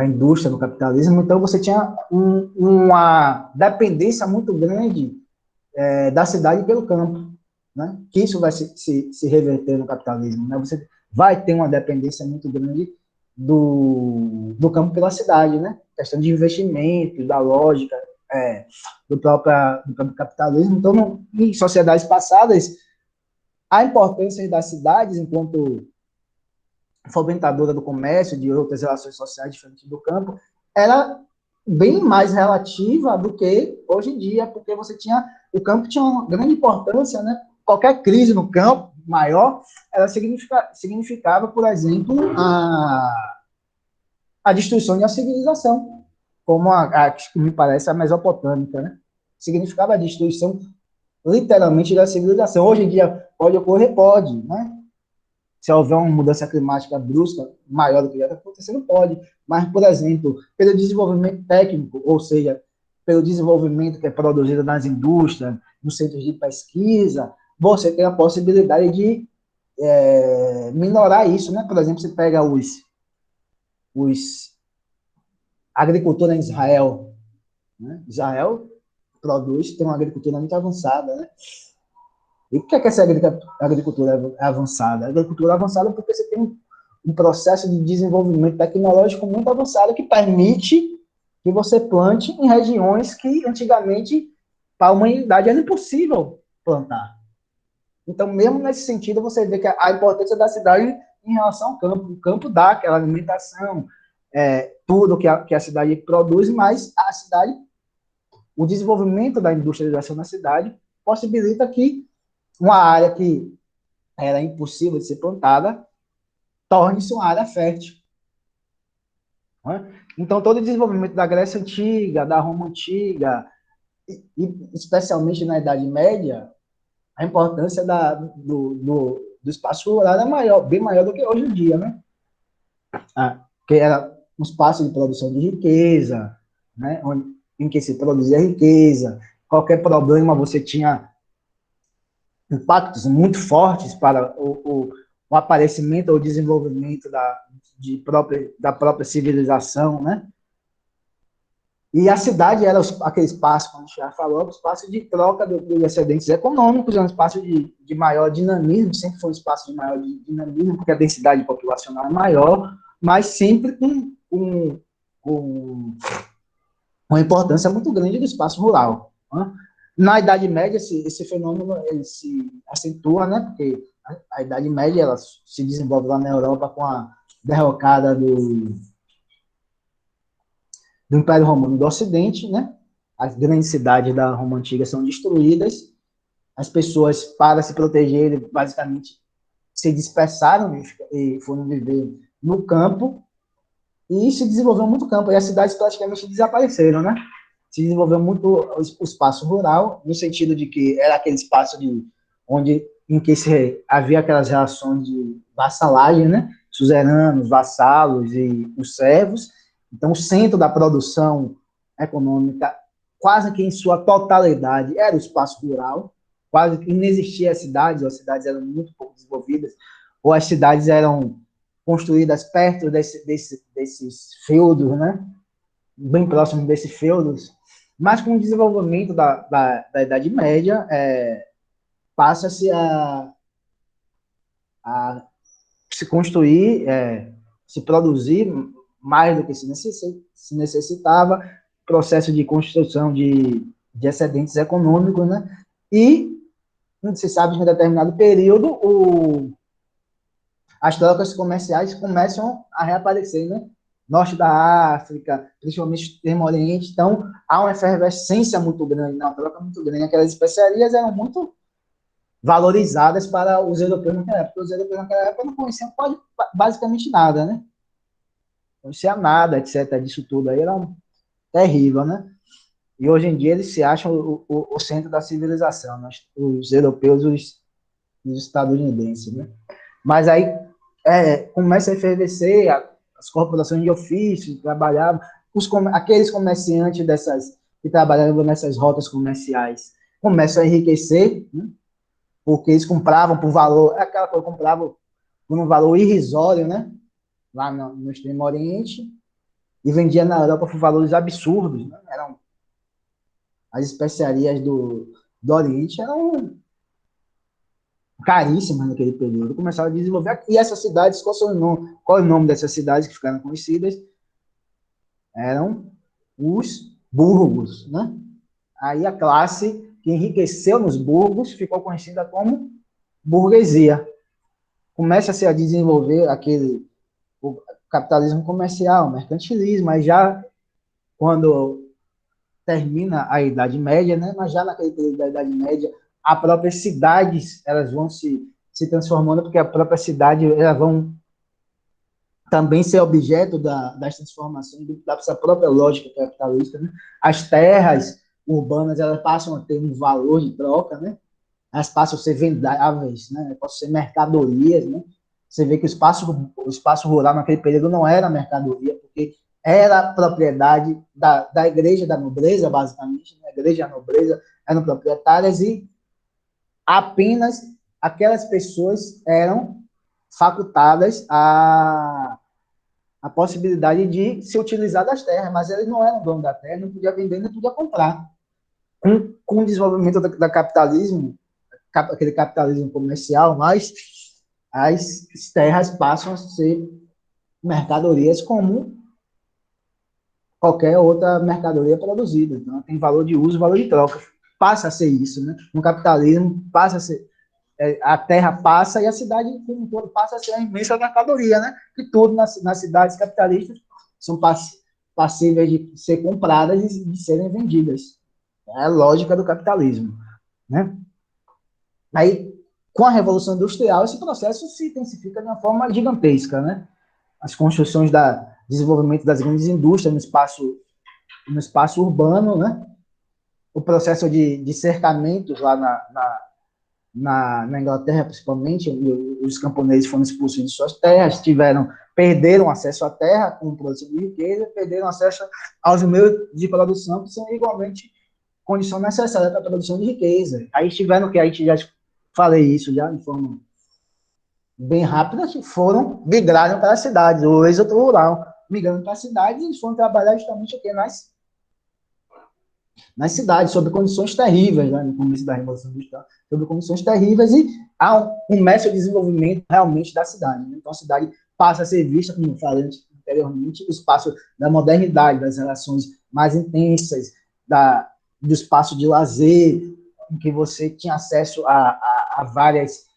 indústria, do capitalismo. Então, você tinha uma dependência muito grande da cidade pelo campo, né? Que isso vai se reverter no capitalismo. Né? Você vai ter uma dependência muito grande do campo pela cidade, né? Questão de investimento, da lógica do próprio capitalismo. Então, em sociedades passadas, a importância das cidades enquanto fomentadora do comércio, de outras relações sociais diferentes do campo, era bem mais relativa do que hoje em dia, porque o campo tinha uma grande importância, né? qualquer crise no campo maior, ela significava, por exemplo, a destruição de uma civilização, como que me parece a mesopotâmica, né? Significava a destruição, literalmente, da civilização. Hoje em dia, pode ocorrer? Pode, né? Se houver uma mudança climática brusca, maior do que já está acontecendo, pode. Mas, por exemplo, pelo desenvolvimento técnico, ou seja, pelo desenvolvimento que é produzido nas indústrias, nos centros de pesquisa, você tem a possibilidade de minorar isso, né? Por exemplo, você pega a agricultura em Israel, né? Israel tem uma agricultura muito avançada, né? E o que é essa agricultura avançada? A agricultura avançada porque você tem um processo de desenvolvimento tecnológico muito avançado que permite que você plante em regiões que antigamente para a humanidade era impossível plantar. Então, mesmo nesse sentido, você vê que a importância da cidade em relação ao campo. O campo dá aquela alimentação, tudo que a cidade produz, mas a cidade, o desenvolvimento da industrialização na cidade possibilita que uma área que era impossível de ser plantada torne-se uma área fértil. Então, todo o desenvolvimento da Grécia Antiga, da Roma Antiga, e especialmente na Idade Média, a importância do espaço rural é bem maior do que hoje em dia, né? Que era um espaço de produção de riqueza, né? Em que se produzia riqueza. Qualquer problema, você tinha impactos muito fortes para o aparecimento ou desenvolvimento da própria civilização, né? E a cidade era aquele espaço, como a gente já falou, um espaço de troca dos excedentes econômicos, é um espaço de maior dinamismo, sempre foi um espaço de maior dinamismo, porque a densidade populacional é maior, mas sempre com uma importância muito grande do espaço rural. Né? Na Idade Média, esse fenômeno ele se acentua, né? Porque a Idade Média ela se desenvolve lá na Europa com a derrocada do Império Romano do Ocidente, né? As grandes cidades da Roma Antiga são destruídas, as pessoas, para se protegerem, basicamente se dispersaram e foram viver no campo, e se desenvolveu muito campo, e as cidades praticamente desapareceram, né? Se desenvolveu muito o espaço rural, no sentido de que era aquele espaço em que havia aquelas relações de vassalagem, né? Suzeranos, vassalos e os servos. Então, o centro da produção econômica, quase que em sua totalidade, era o espaço rural, quase que não existia as cidades, ou as cidades eram muito pouco desenvolvidas, ou as cidades eram construídas perto desses feudos, né? Bem próximo desses feudos, mas com o desenvolvimento da Idade Média, passa-se a se construir, se produzir mais do que se necessitava, processo de construção de excedentes econômicos, né? E se sabe que em determinado período as trocas comerciais começam a reaparecer, né? Norte da África, principalmente o Extremo Oriente, então há uma efervescência muito grande, uma troca muito grande. Aquelas especiarias eram muito valorizadas para os europeus naquela época. Os europeus naquela época não conheciam basicamente nada, né? Não conhecia nada, etc. Disso tudo aí era terrível, né? E hoje em dia eles se acham o centro da civilização, né? Os europeus e os estadunidenses, né? Mas aí começa a efervescer, as corporações de ofício trabalhavam, aqueles comerciantes que trabalhavam nessas rotas comerciais começam a enriquecer, né? Porque eles compravam por valor, aquela coisa, compravam por um valor irrisório, né? Lá no Extremo Oriente, e vendia na Europa por valores absurdos, né? As especiarias do Oriente eram caríssimas naquele período, começaram a desenvolver, e essas cidades, qual é o nome dessas cidades que ficaram conhecidas? Eram os burgos, né? Aí a classe que enriqueceu nos burgos ficou conhecida como burguesia. Começa-se a desenvolver o capitalismo comercial, o mercantilismo, mas já quando termina a Idade Média, né? Mas já naquele período da Idade Média, as próprias cidades elas vão se transformando, porque a própria cidade elas vão também ser objeto das transformações dessa própria lógica capitalista, né? As terras urbanas elas passam a ter um valor de troca, né? Elas passam a ser vendáveis, né? Passam a ser mercadorias, né? Você vê que o espaço rural naquele período não era mercadoria, porque era propriedade da igreja da nobreza, basicamente, né? A igreja da nobreza eram proprietárias e apenas aquelas pessoas eram facultadas a possibilidade de se utilizar das terras, mas eles não eram donos da terra, não podia vender, não podia comprar. Com o desenvolvimento da capitalismo, aquele capitalismo comercial, mas as terras passam a ser mercadorias como qualquer outra mercadoria produzida. Então, tem valor de uso, valor de troca. Passa a ser isso, né? No capitalismo, passa a ser a terra passa e a cidade como um todo passa a ser a imensa mercadoria, né? Que tudo nas cidades capitalistas são passíveis de ser compradas e de serem vendidas. É a lógica do capitalismo, né? Aí, com a Revolução Industrial, esse processo se intensifica de uma forma gigantesca, né? As construções desenvolvimento das grandes indústrias no espaço urbano, né? O processo de cercamentos lá na Inglaterra, principalmente, os camponeses foram expulsos de suas terras, perderam acesso à terra com produção de riqueza, perderam acesso aos meios de produção que são igualmente condição necessária para a produção de riqueza. Aí tiveram que, a gente já falei isso já de forma bem rápida, que migraram para as cidades, o êxodo rural, migrando para as cidades, eles foram trabalhar justamente aqui nas cidades, sob condições terríveis, né, no começo da Revolução Industrial, sob condições terríveis, e há começa o desenvolvimento realmente da cidade. Né? Então, a cidade passa a ser vista, como eu falei anteriormente, o espaço da modernidade, das relações mais intensas, do espaço de lazer, em que você tinha acesso a várias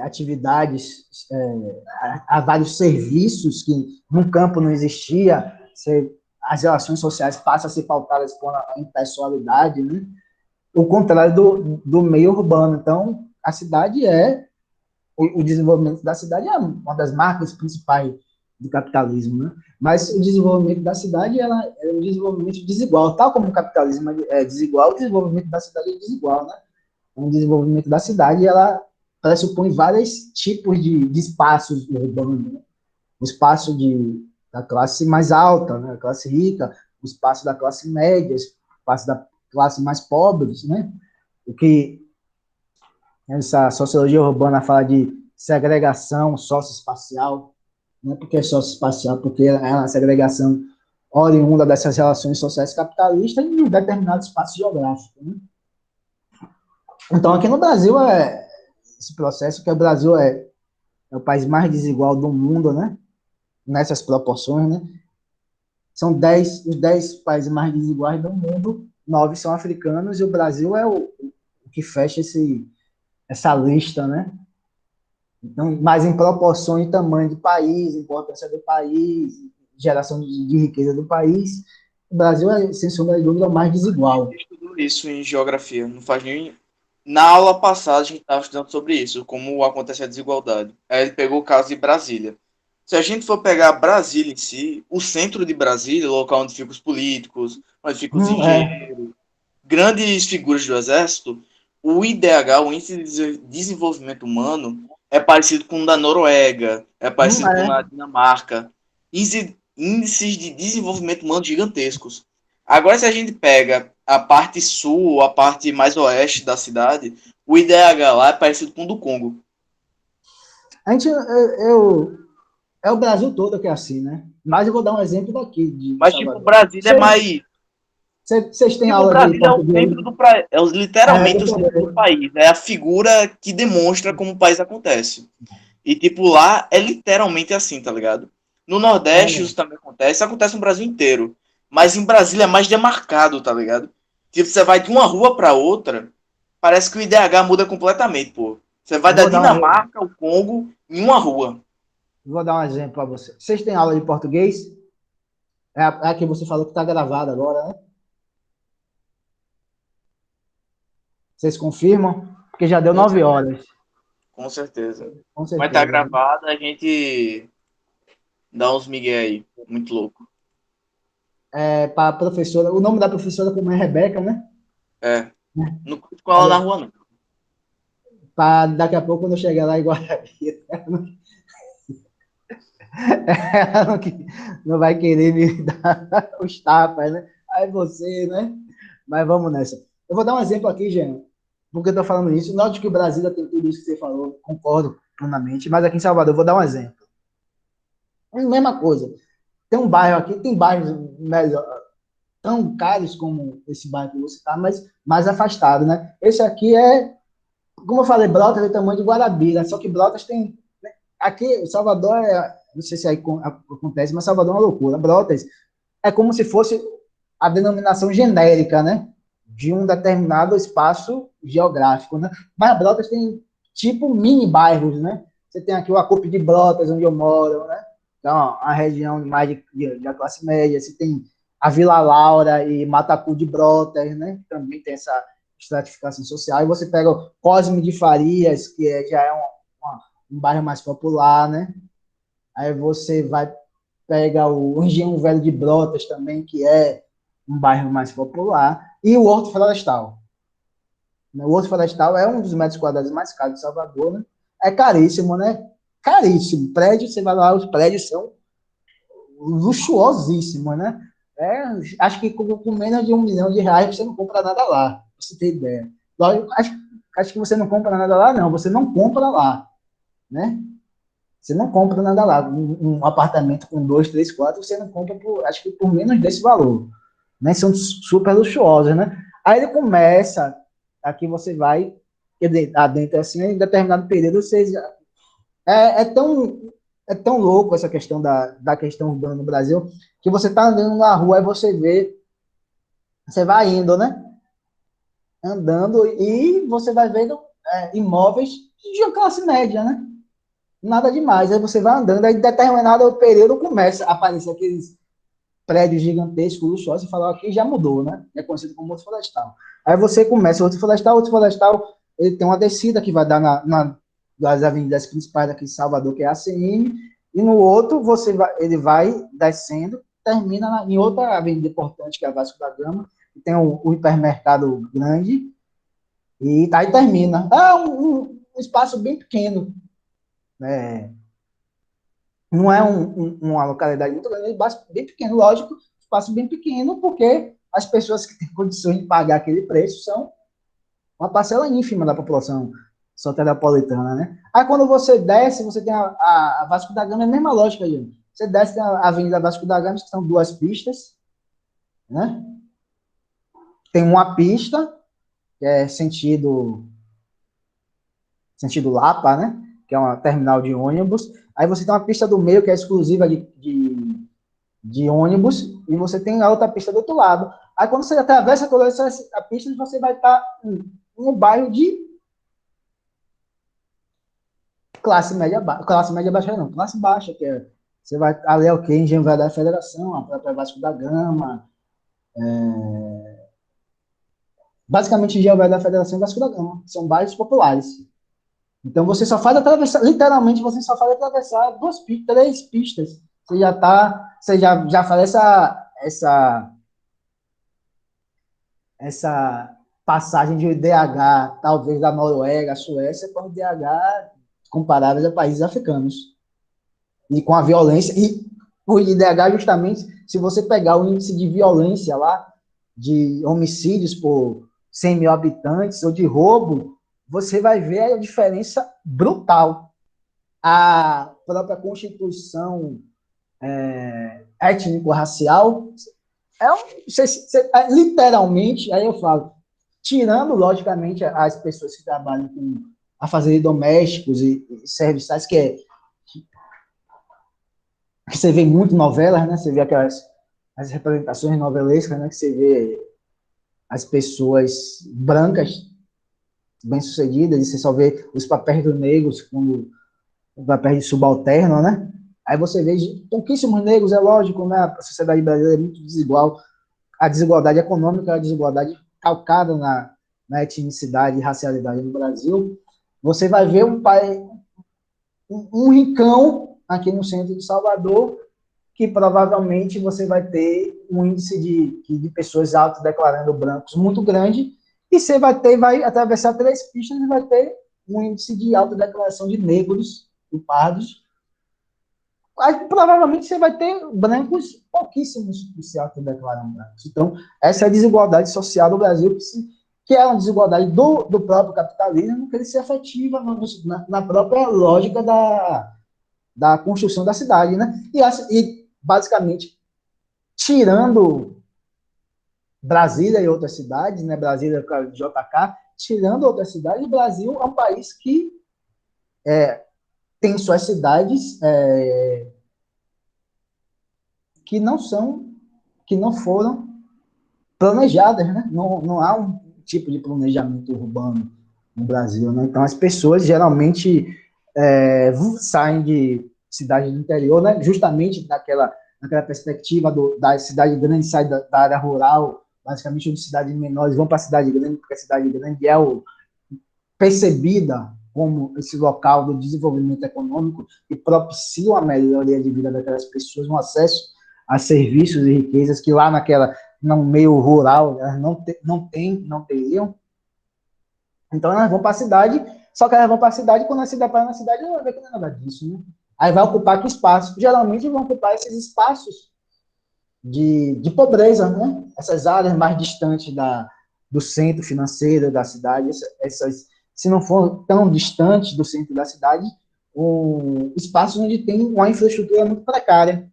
atividades, a vários serviços que no campo não existia. As relações sociais passam a ser pautadas por uma impessoalidade, né? O contrário do meio urbano. Então, o desenvolvimento da cidade é uma das marcas principais do capitalismo, né? Mas o desenvolvimento da cidade é um desenvolvimento desigual. Tal como o capitalismo é desigual, o desenvolvimento da cidade é desigual, né? O desenvolvimento da cidade, ela pressupõe vários tipos de espaços urbanos, né? O espaço da classe mais alta, né? A classe rica, o espaço da classe média, o espaço da classe mais pobre, né? O que essa sociologia urbana fala de segregação socioespacial, né? Por que socioespacial? Porque é uma segregação oriunda dessas relações sociais capitalistas em um determinado espaço geográfico, né? Então, aqui no Brasil, esse processo, que o Brasil é o país mais desigual do mundo, né? Nessas proporções, né? São os 10 países mais desiguais do mundo, 9 são africanos, e o Brasil é o que fecha essa lista, né? Então, mas em proporção e tamanho do país, importância do país, geração de riqueza do país, o Brasil é, sem sombra de dúvida, o mais desigual. Estudou isso em geografia, não faz nem. Na aula passada a gente estava estudando sobre isso, como acontece a desigualdade. Aí ele pegou o caso de Brasília. Se a gente for pegar Brasília em si, o centro de Brasília, o local onde ficam os políticos, onde ficam os engenheiros, grandes figuras do exército, o IDH, o Índice de Desenvolvimento Humano, é parecido com o da Noruega, é parecido com o da Dinamarca. Índices de desenvolvimento humano gigantescos. Agora, se a gente pega a parte sul, a parte mais oeste da cidade, o IDH lá é parecido com o do Congo. É o Brasil todo que é assim, né? Mas eu vou dar um exemplo daqui. Mas, tipo, o Brasil é mais. Vocês têm Tipo, aula o Brasil de é o português? centro do literalmente o centro do país. É a figura que demonstra como o país acontece. E, tipo, lá é literalmente assim, tá ligado? No Nordeste isso também acontece no Brasil inteiro. Mas em Brasília é mais demarcado, tá ligado? Tipo, você vai de uma rua pra outra, parece que o IDH muda completamente, pô. Você vai da Dinamarca ao Congo em uma rua. Vou dar um exemplo para você. Vocês têm aula de português? É a que você falou que está gravada agora, né? Vocês confirmam? Porque já deu Com 9 certeza. horas. Com certeza. Com Vai estar certeza. gravado, a gente dá uns migué aí. Muito louco. Para a professora, o nome da professora como é Rebeca, né? É. Não curto com ela na rua, não. Para daqui a pouco, quando eu chegar lá, igual ela não vai querer me dar os tapas, né? Aí você, né? Mas vamos nessa. Eu vou dar um exemplo aqui, Jean, porque eu tô falando isso. Note que o Brasil tem tudo isso que você falou, concordo plenamente, mas aqui em Salvador, eu vou dar um exemplo. É a mesma coisa. Tem um bairro aqui, tem bairros melhor, tão caros como esse bairro que você está, mas mais afastado, né? Esse aqui é, como eu falei, Brotas é do tamanho de Guarabira, só que Brotas tem. Aqui, Salvador não sei se aí acontece, mas Salvador é uma loucura. Brotas é como se fosse a denominação genérica, né? De um determinado espaço geográfico, né? Mas Brotas tem tipo mini bairros, né? Você tem aqui o Acúpio de Brotas, onde eu moro, né? Então, a região mais de classe média. Você tem a Vila Laura e Matacu de Brotas, né? Também tem essa estratificação social. E você pega o Cosme de Farias, que já é um bairro mais popular, né? Aí você vai pegar o Engenho Velho de Brotas também, que é um bairro mais popular, e o Horto Florestal. O Horto Florestal é um dos metros quadrados mais caros de Salvador, né? É caríssimo, né? Caríssimo. Prédio, você vai lá, os prédios são luxuosíssimos, né? Acho que com menos de R$ 1 milhão você não compra nada lá, pra você ter ideia. Acho que você não compra nada lá, não. Você não compra lá, né? Você não compra nada lá. Um apartamento com 2, 3 quartos, você não compra, acho que por menos desse valor. Né? São super luxuosos, né? Aí ele começa, aqui você vai, adentro assim, em determinado período, é tão louco essa questão da questão urbana no Brasil, que você está andando na rua e você vai indo, né? Andando e você vai vendo imóveis de classe média, né? Nada demais. Aí você vai andando, aí em determinado período começa a aparecer aqueles prédios gigantescos, luxuosos, e fala, aqui já mudou, né? É conhecido como Horto Florestal. Aí você começa, Horto Florestal, ele tem uma descida que vai dar nas avenidas principais aqui de Salvador, que é a ACM, e no outro ele vai descendo, termina em outra avenida importante, que é a Vasco da Gama, que tem o hipermercado grande, e aí termina. É um espaço bem pequeno, né? Não é uma localidade muito grande, é bem pequeno, lógico, espaço bem pequeno, porque as pessoas que têm condições de pagar aquele preço são uma parcela ínfima da população soteropolitana, né? Aí quando você desce, você tem a Vasco da Gama, é a mesma lógica, gente. Você desce a Avenida Vasco da Gama, que são 2 pistas, né? Tem uma pista, que é sentido Lapa, né? Que é uma terminal de ônibus. Aí você tem uma pista do meio, que é exclusiva de ônibus, e você tem a outra pista do outro lado. Aí quando você atravessa toda a pista, você vai estar em um bairro de classe média baixa não, classe baixa, que é, você vai ali é o que? Engenho Velho da Federação, a própria Vasco da Gama, basicamente Engenho Velho da Federação e Vasco da Gama, são bairros populares. Então você só faz atravessar, literalmente você só faz atravessar 3 pistas. Você já faz essa passagem de IDH, talvez da Noruega, Suécia, para o IDH comparáveis a países africanos. E com a violência, e o IDH justamente, se você pegar o índice de violência lá, de homicídios por 100 mil habitantes, ou de roubo, você vai ver a diferença brutal. A própria Constituição étnico-racial literalmente, aí eu falo, tirando, logicamente, as pessoas que trabalham com a fazer domésticos e serviçais, que você vê muito novelas, né? Você vê as representações novelescas, né? Que você vê as pessoas brancas bem-sucedidas, e você só vê os papéis dos negros como o papel de subalterno, né? Aí você vê pouquíssimos negros, é lógico, né? A sociedade brasileira é muito desigual. A desigualdade econômica, a desigualdade calcada na etnicidade e racialidade no Brasil, você vai ver um rincão aqui no centro de Salvador, que provavelmente você vai ter um índice de pessoas autodeclarando brancos muito grande, e você vai atravessar 3 pistas e vai ter um índice de autodeclaração de negros e pardos. Aí, provavelmente você vai ter brancos pouquíssimos que se autodeclaram brancos. Então, essa é a desigualdade social do Brasil, que é uma desigualdade do próprio capitalismo, que ele se efetiva na própria lógica da construção da cidade, né? E basicamente, tirando Brasília e outras cidades, né? Brasília, JK, tirando outras cidades, o Brasil é um país que tem suas cidades que não foram planejadas, né? Não há um tipo de planejamento urbano no Brasil, né? Então, as pessoas geralmente saem de cidade do interior, né? Justamente naquela perspectiva da cidade grande, sai da área rural, basicamente de cidades menores vão para a cidade grande, porque a cidade grande é percebida como esse local do desenvolvimento econômico e propicia uma melhoria de vida daquelas pessoas, um acesso a serviços e riquezas que lá no meio rural elas não teriam. Então elas vão para a cidade, só que elas vão para a cidade, quando elas se deparam na cidade, não vai ver que não é nada disso, né? Aí vai ocupar que espaço? Geralmente vão ocupar esses espaços de pobreza, né? Essas áreas mais distantes do centro financeiro da cidade, se não for tão distantes do centro da cidade, espaços onde tem uma infraestrutura muito precária,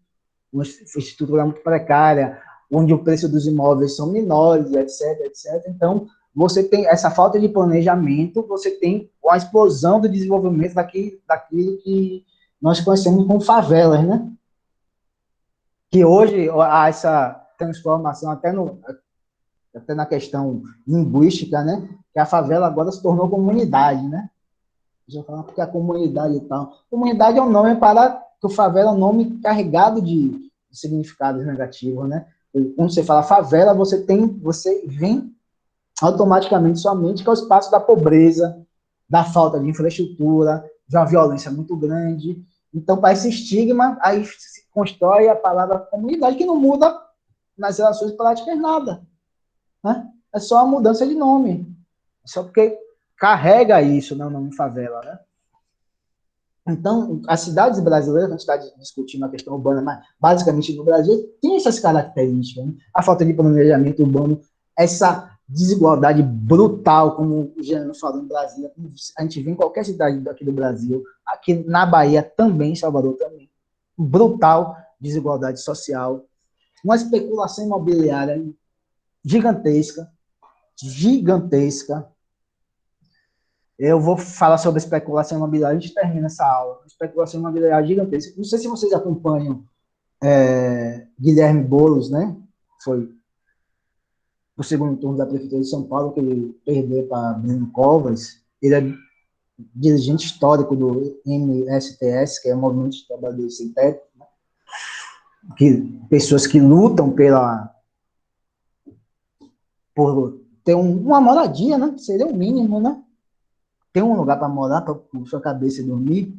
onde o preço dos imóveis são menores, etc, etc. Então, você tem essa falta de planejamento, você tem uma explosão do desenvolvimento daquilo que nós conhecemos como favelas, né? Que hoje há essa transformação até na questão linguística, né? Que a favela agora se tornou comunidade, né? Já falar porque a comunidade e tal. Comunidade é um nome que o favela é um nome carregado de significados negativos, né? Quando você fala favela, você vem automaticamente sua mente que é o espaço da pobreza, da falta de infraestrutura, de uma violência muito grande. Então, para esse estigma, aí se constrói a palavra comunidade, que não muda nas relações práticas nada, né? É só a mudança de nome. Só porque carrega isso, né, o nome favela, né? Então, as cidades brasileiras, a gente está discutindo a questão urbana, mas basicamente no Brasil, tem essas características, né? A falta de planejamento urbano, essa desigualdade brutal, como o Jean falou, em Brasília, a gente vê em qualquer cidade aqui do Brasil, aqui na Bahia também, em Salvador também, brutal desigualdade social, uma especulação imobiliária gigantesca. Eu vou falar sobre especulação imobiliária, a gente termina essa aula. Especulação imobiliária gigantesca. Não sei se vocês acompanham Guilherme Boulos, né? Foi o segundo turno da Prefeitura de São Paulo, que ele perdeu para Bruno Covas. Ele é dirigente histórico do MSTS, que é o Movimento de Trabalhadores Sem Teto, né? Pessoas que lutam por ter uma moradia, né? Seria o mínimo, né? Ter um lugar para morar, para sua cabeça dormir.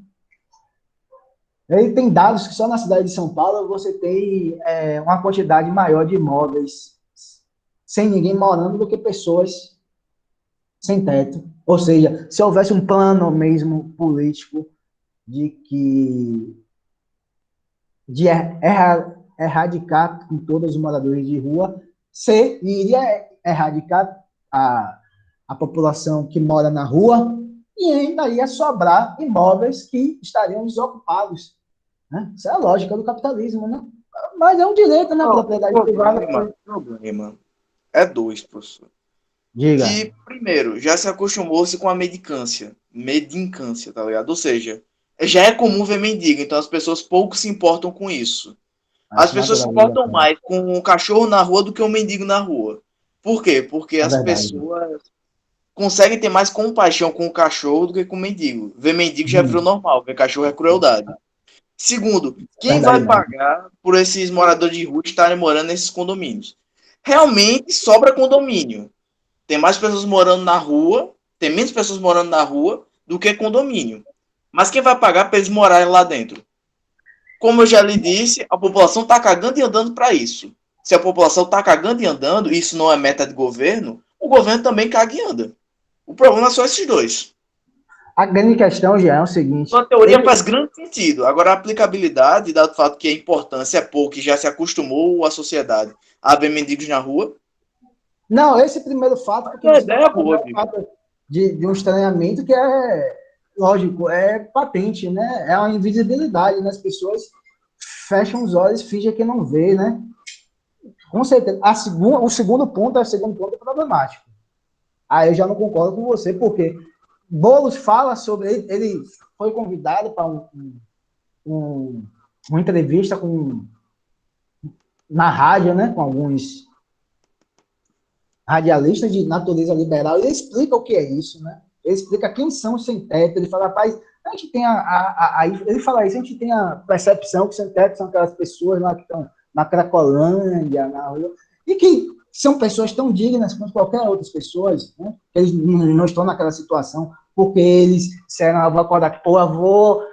Ele tem dados que só na cidade de São Paulo você tem uma quantidade maior de imóveis sem ninguém morando do que pessoas sem teto. Ou seja, se houvesse um plano mesmo político de erradicar com todos os moradores de rua, você iria erradicar a população que mora na rua e ainda ia sobrar imóveis que estariam desocupados, né? Isso é a lógica do capitalismo, né? Mas é um direito, né? A propriedade privada. O problema é dois, professor. Diga. Que, primeiro, já se acostumou-se com a mendicância, tá ligado? Ou seja, já é comum ver mendigo, então as pessoas pouco se importam com isso. As pessoas se importam mais com um cachorro na rua do que um mendigo na rua. Por quê? Porque as pessoas conseguem ter mais compaixão com o cachorro do que com o mendigo. Ver mendigo já virou normal, ver cachorro é crueldade. Segundo, quem vai pagar por esses moradores de rua estarem morando nesses condomínios? Realmente sobra condomínio. Tem mais pessoas morando na rua, tem menos pessoas morando na rua do que condomínio. Mas quem vai pagar para eles morarem lá dentro? Como eu já lhe disse, a população está cagando e andando para isso. Se a população está cagando e andando, e isso não é meta de governo, o governo também caga e anda. O problema são esses dois. A grande questão já é o seguinte... A teoria faz grande sentido. Agora, a aplicabilidade, dado o fato que a importância é pouca e já se acostumou a sociedade a ver mendigos na rua... Não, esse primeiro fato... Porque a ideia é boa, um fato de um estranhamento que é, lógico, é patente, né? É uma invisibilidade, né? As pessoas fecham os olhos, fingem que não vê, né? Com certeza. O segundo ponto é problemático. Aí eu já não concordo com você, porque Boulos fala sobre... Ele foi convidado para uma entrevista na rádio, né? Com alguns radialistas de natureza liberal. Ele explica o que é isso, né? Ele explica quem são os sem-teto. Ele fala, rapaz, a gente tem ele fala isso, a gente tem a percepção que sem-teto são aquelas pessoas lá que estão na Cracolândia, na rua, e que são pessoas tão dignas quanto qualquer outras pessoas, né? Eles não estão naquela situação porque eles disseram, vou acordar, pô, eu vou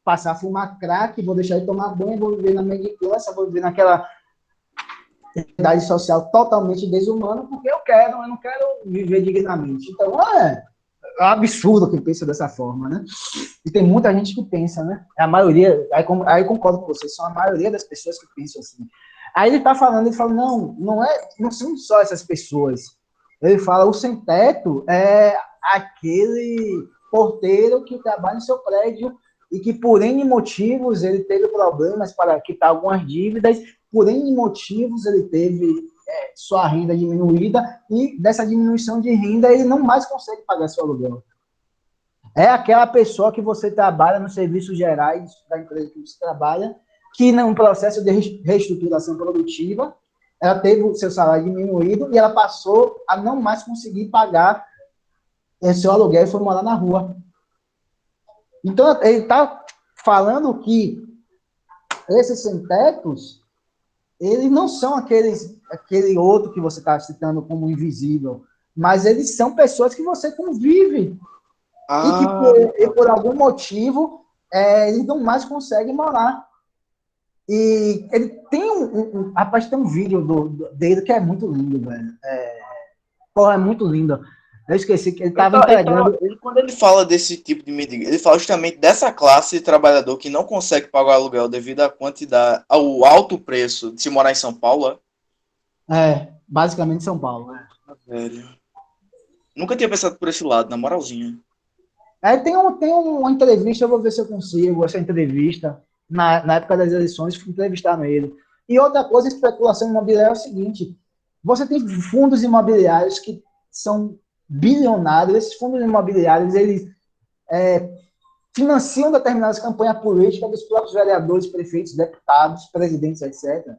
passar a fumar crack, vou deixar de tomar banho, vou viver na mendicância, vou viver naquela realidade social totalmente desumana, porque eu não quero viver dignamente. Então, é um absurdo quem pensa dessa forma, né? E tem muita gente que pensa, né? A maioria, aí concordo com vocês, são a maioria das pessoas que pensam assim. Aí ele fala, não são só essas pessoas. Ele fala, o sem-teto é aquele porteiro que trabalha no seu prédio e que por N motivos ele teve problemas para quitar algumas dívidas, por N motivos ele teve sua renda diminuída e dessa diminuição de renda ele não mais consegue pagar seu aluguel. É aquela pessoa que você trabalha nos serviços gerais da empresa que você trabalha, que num processo de reestruturação produtiva, ela teve o seu salário diminuído e ela passou a não mais conseguir pagar seu aluguel e foi morar na rua. Então, ele está falando que esses sem-tetos, eles não são aquele outro que você está citando como invisível, mas eles são pessoas que você convive e que por algum motivo eles não mais conseguem morar. E ele tem rapaz, tem um vídeo dele que é muito lindo, velho. É muito lindo. Eu esqueci que ele estava entregando... Quando ele fala desse tipo de mendigo, ele fala justamente dessa classe de trabalhador que não consegue pagar o aluguel devido à quantidade, ao alto preço de se morar em São Paulo, basicamente São Paulo, Velho. Nunca tinha pensado por esse lado, na moralzinha. Tem uma entrevista, eu vou ver se eu consigo, essa entrevista, na época das eleições, fui entrevistar ele. E outra coisa, especulação imobiliária é o seguinte, você tem fundos imobiliários que são bilionários, esses fundos imobiliários, eles financiam determinadas campanhas políticas dos próprios vereadores, prefeitos, deputados, presidentes, etc.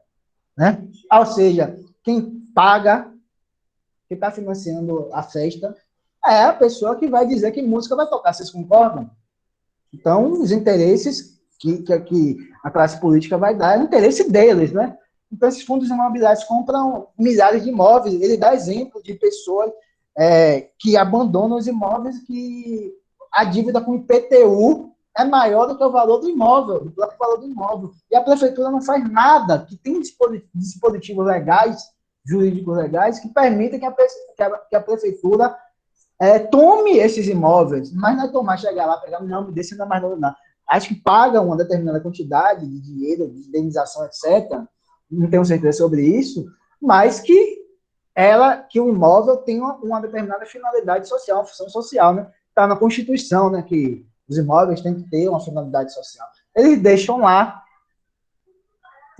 Né? Ou seja, quem paga, quem está financiando a festa, é a pessoa que vai dizer que música vai tocar, vocês concordam? Então, os interesses que a classe política vai dar é o interesse deles, né? Então, esses fundos imobiliários compram milhares de imóveis. Ele dá exemplo de pessoas que abandonam os imóveis, que a dívida com o IPTU é maior do que o valor do imóvel, do próprio valor do imóvel. E a prefeitura não faz nada, que tem dispositivos legais, jurídicos legais, que permitem que a prefeitura tome esses imóveis, mas não é tomar, chegar lá, pegar, não, me deixa ainda mais não. Acho que paga uma determinada quantidade de dinheiro, de indenização, etc., não tenho certeza sobre isso, mas que o imóvel tem uma determinada finalidade social, uma função social, né? Está na Constituição, né? Que os imóveis têm que ter uma finalidade social. Eles deixam lá,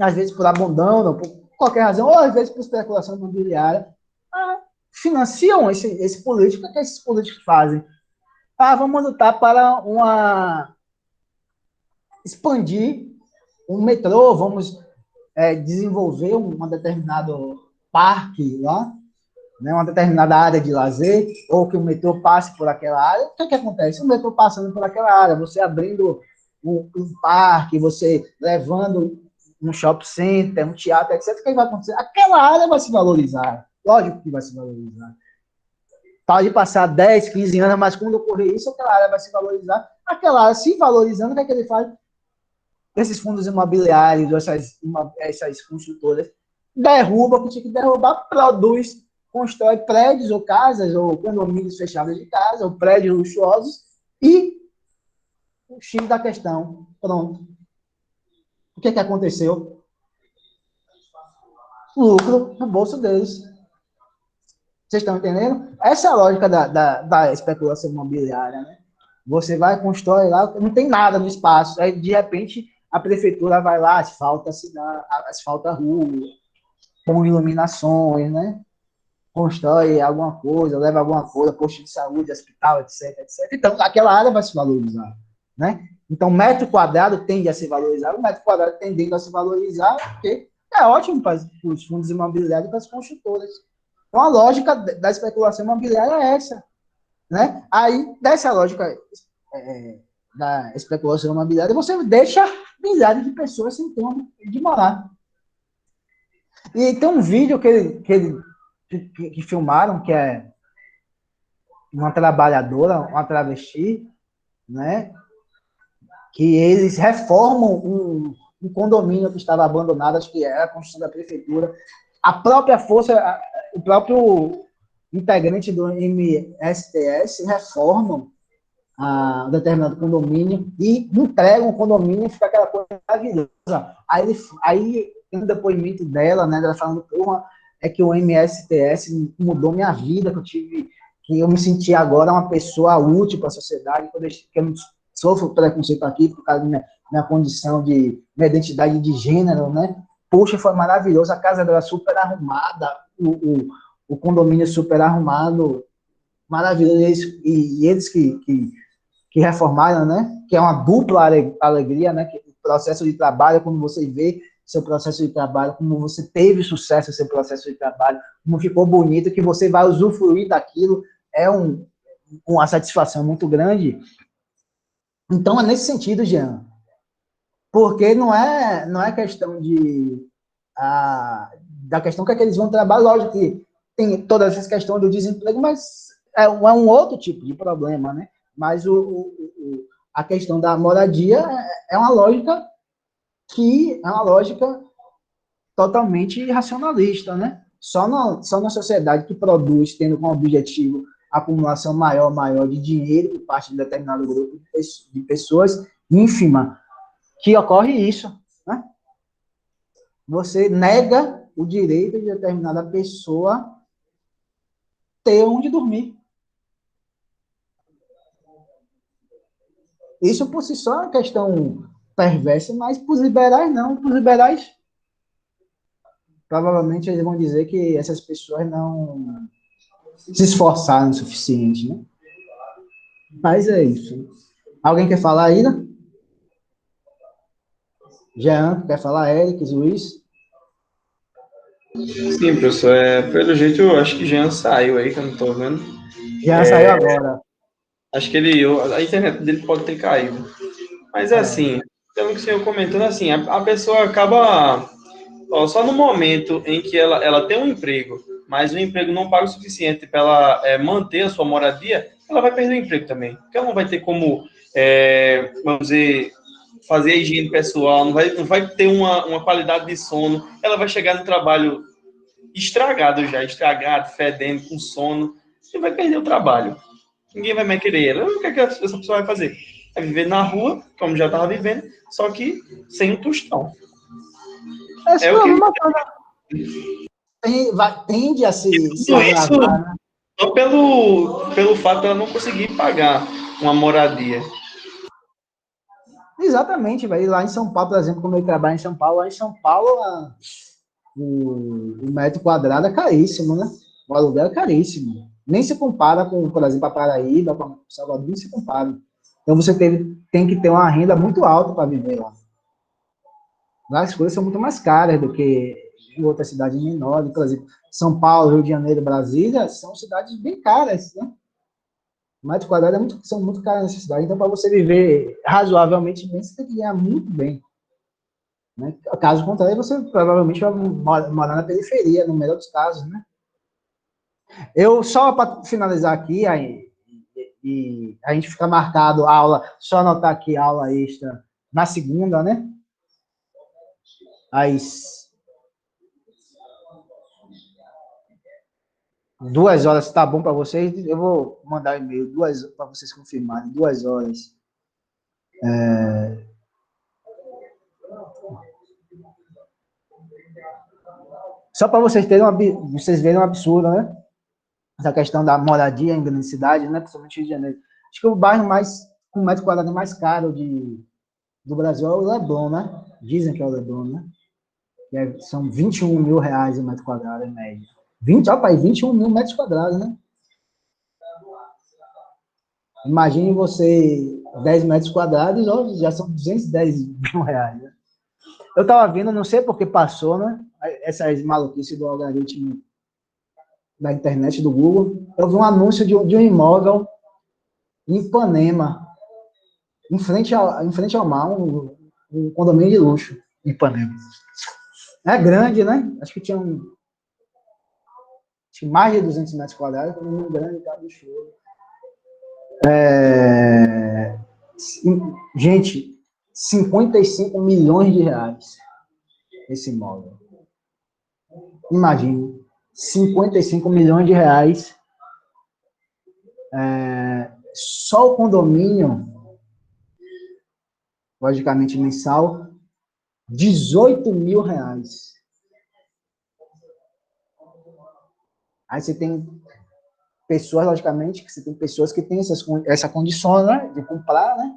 às vezes por abandono, por qualquer razão, ou às vezes por especulação imobiliária, financiam esse político. O que esses políticos fazem? Vamos lutar para expandir um metrô, vamos desenvolver um determinado parque lá, né, uma determinada área de lazer, ou que o metrô passe por aquela área. O que acontece? O metrô passando por aquela área, você abrindo um parque, você levando um shopping center, um teatro, etc., o que vai acontecer? Aquela área vai se valorizar. Lógico que vai se valorizar. Pode passar 10, 15 anos, mas quando ocorrer isso, aquela área vai se valorizar. Aquela área se valorizando, o que é que ele faz? Esses fundos imobiliários, essas construtoras, derruba o que tinha que derrubar, produz, constrói prédios ou casas, ou condomínios fechados de casa, ou prédios luxuosos, e o X da questão. Pronto. O que aconteceu? Lucro no bolso deles. Vocês estão entendendo? Essa é a lógica da especulação imobiliária, né? Você vai, constrói lá, não tem nada no espaço. Aí, de repente, a prefeitura vai lá, asfalta a cidade, asfalta a rua, põe iluminações, né? Constrói alguma coisa, leva alguma coisa, posto de saúde, hospital, etc, etc. Então, aquela área vai se valorizar, né? Então, metro quadrado tende a se valorizar, o metro quadrado tendendo a se valorizar, porque é ótimo para os fundos imobiliários e para as construtoras. Então, a lógica da especulação imobiliária é essa, né? Aí, dessa lógica da especulação imobiliária, você deixa milhares de pessoas sem ter onde de morar. E tem um vídeo que filmaram, que é uma trabalhadora, uma travesti, né? Que eles reformam um condomínio que estava abandonado, acho que era a construção da prefeitura. A própria força, o próprio integrante do MSTS reformam um determinado condomínio e entregam o condomínio e fica aquela coisa maravilhosa. Aí tem um depoimento dela, né, ela falando, porra, é que o MSTS mudou minha vida, que eu me senti agora uma pessoa útil para a sociedade, que eu não sofro preconceito aqui por causa da minha condição minha identidade de gênero, né? Poxa, foi maravilhoso, a casa dela super arrumada, o condomínio super arrumado, maravilhoso, e eles que reformaram, né? Que é uma dupla alegria, né? Que o processo de trabalho, quando você vê seu processo de trabalho, como você teve sucesso no seu processo de trabalho, como ficou bonito, que você vai usufruir daquilo, é uma satisfação muito grande. Então, é nesse sentido, Jean, porque não é questão da questão que eles vão trabalhar, lógico que tem todas essas questões do desemprego, mas é um outro tipo de problema, né? Mas a questão da moradia é uma lógica totalmente racionalista, né? Só na sociedade que produz, tendo como objetivo a acumulação maior de dinheiro por parte de determinado grupo de pessoas ínfima, que ocorre isso, né? Você nega o direito de determinada pessoa ter onde dormir. Isso por si só é uma questão perversa, mas para os liberais não. Para os liberais, provavelmente eles vão dizer que essas pessoas não se esforçaram o suficiente, né? Mas é isso. Alguém quer falar ainda? Jean, quer falar? Eric, Luiz? Sim, professor. Pelo jeito, eu acho que Jean saiu aí, que eu não estou vendo. Jean saiu agora. Acho que a internet dele pode ter caído. Mas é assim, pelo que o senhor comentando, assim, a pessoa acaba, só no momento em que ela tem um emprego, mas o emprego não paga o suficiente para ela manter a sua moradia, ela vai perder o emprego também. Porque ela não vai ter como, vamos dizer, fazer a higiene pessoal, não vai ter uma qualidade de sono, ela vai chegar no trabalho estragado, fedendo, com sono, e vai perder o trabalho. Ninguém vai mais querer ela. O que essa pessoa vai fazer? Vai viver na rua, como já estava vivendo, só que sem um tostão. Esse O que tende a se isso, agravar, né? só pelo fato de ela não conseguir pagar uma moradia. Exatamente, velho. Lá em São Paulo, por exemplo, como eu trabalho em São Paulo, lá em São Paulo o metro quadrado é caríssimo, né? O aluguel é caríssimo. Nem se compara com, por exemplo, a Paraíba, com Salvador, nem se compara. Então você tem que ter uma renda muito alta para viver lá. Lá as coisas são muito mais caras do que em outras cidades menores. Por exemplo, São Paulo, Rio de Janeiro, Brasília, são cidades bem caras, né? O metro quadrado são muito caras nessa cidade. Então, para você viver razoavelmente bem, você tem que ganhar muito bem. Né? Caso contrário, você provavelmente vai morar na periferia, no melhor dos casos, né? Eu, só para finalizar aqui, e a gente fica marcado a aula, só anotar aqui a aula extra na segunda, né? Às 2 horas, tá bom para vocês? Eu vou mandar e-mail para vocês confirmarem, 2 horas. Só para vocês verem um absurdo, né? Essa questão da moradia em grande cidade, né? Principalmente Rio de Janeiro. Acho que o bairro com metro quadrado mais caro do Brasil é o Leblon, né? Dizem que é o Leblon, né? São 21 mil reais o metro quadrado, em média. 21 mil metros quadrados, né? Imagine você 10 metros quadrados, já são 210 mil reais. Né? Eu estava vendo, não sei por que passou, né? Essas maluquices do algoritmo da internet, do Google. Eu vi um anúncio de um imóvel em Ipanema, em frente ao mar, um condomínio de luxo em Ipanema. É grande, né? Acho que tinha mais de 200 metros quadrados, um grande, tá, do show. Gente, 55 milhões de reais esse imóvel. Imagine, 55 milhões de reais. Só o condomínio, logicamente mensal, 18 mil reais. Aí você tem pessoas, logicamente, que têm essa condição, né, de comprar, né?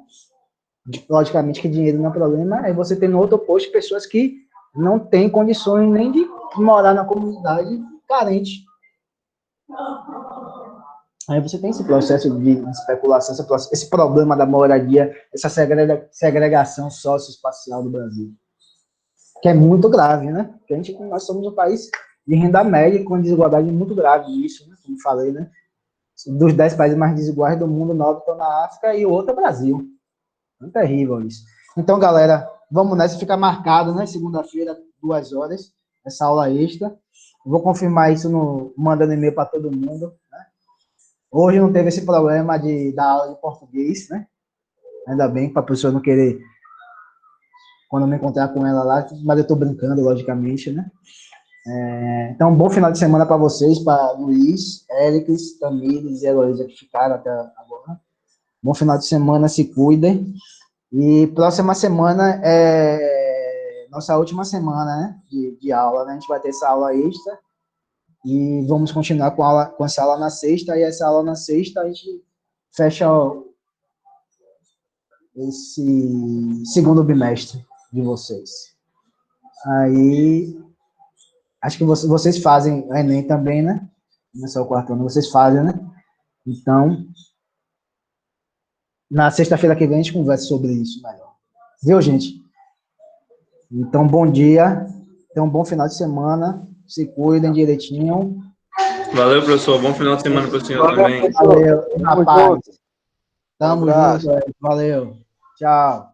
Logicamente que dinheiro não é problema. Aí você tem no outro oposto pessoas que não têm condições nem de morar na comunidade carente. Aí você tem esse processo de especulação, esse problema da moradia, essa segregação socioespacial do Brasil, que é muito grave, né? Porque nós somos um país de renda média com desigualdade muito grave, isso, né? Como falei, né? Dos 10 países mais desiguais do mundo, 9 estão na África e o outro é o Brasil. É terrível isso. Então, galera, vamos nessa, fica marcado, né? Segunda-feira, 2 horas, essa aula extra. Vou confirmar isso mandando e-mail para todo mundo, né? Hoje não teve esse problema da aula de português, né? Ainda bem, para a pessoa não querer, quando eu me encontrar com ela lá, mas eu estou brincando, logicamente, né? Então, bom final de semana para vocês, para Luiz, Éricles, Tamires e Heloísa que ficaram até agora. Bom final de semana, se cuidem. E próxima semana é nossa última semana, né, de aula, né? A gente vai ter essa aula extra e vamos continuar com essa aula na sexta, e essa aula na sexta a gente fecha esse segundo bimestre de vocês. Aí, acho que vocês fazem o Enem também, né? Nesse é o quarto ano, vocês fazem, né? Então, na sexta-feira que vem a gente conversa sobre isso melhor. Viu, gente? Então, bom dia. Tenham um bom final de semana. Se cuidem direitinho. Valeu, professor. Bom final de semana para o senhor também. Valeu. Na paz. Tamo junto. Valeu. Tchau.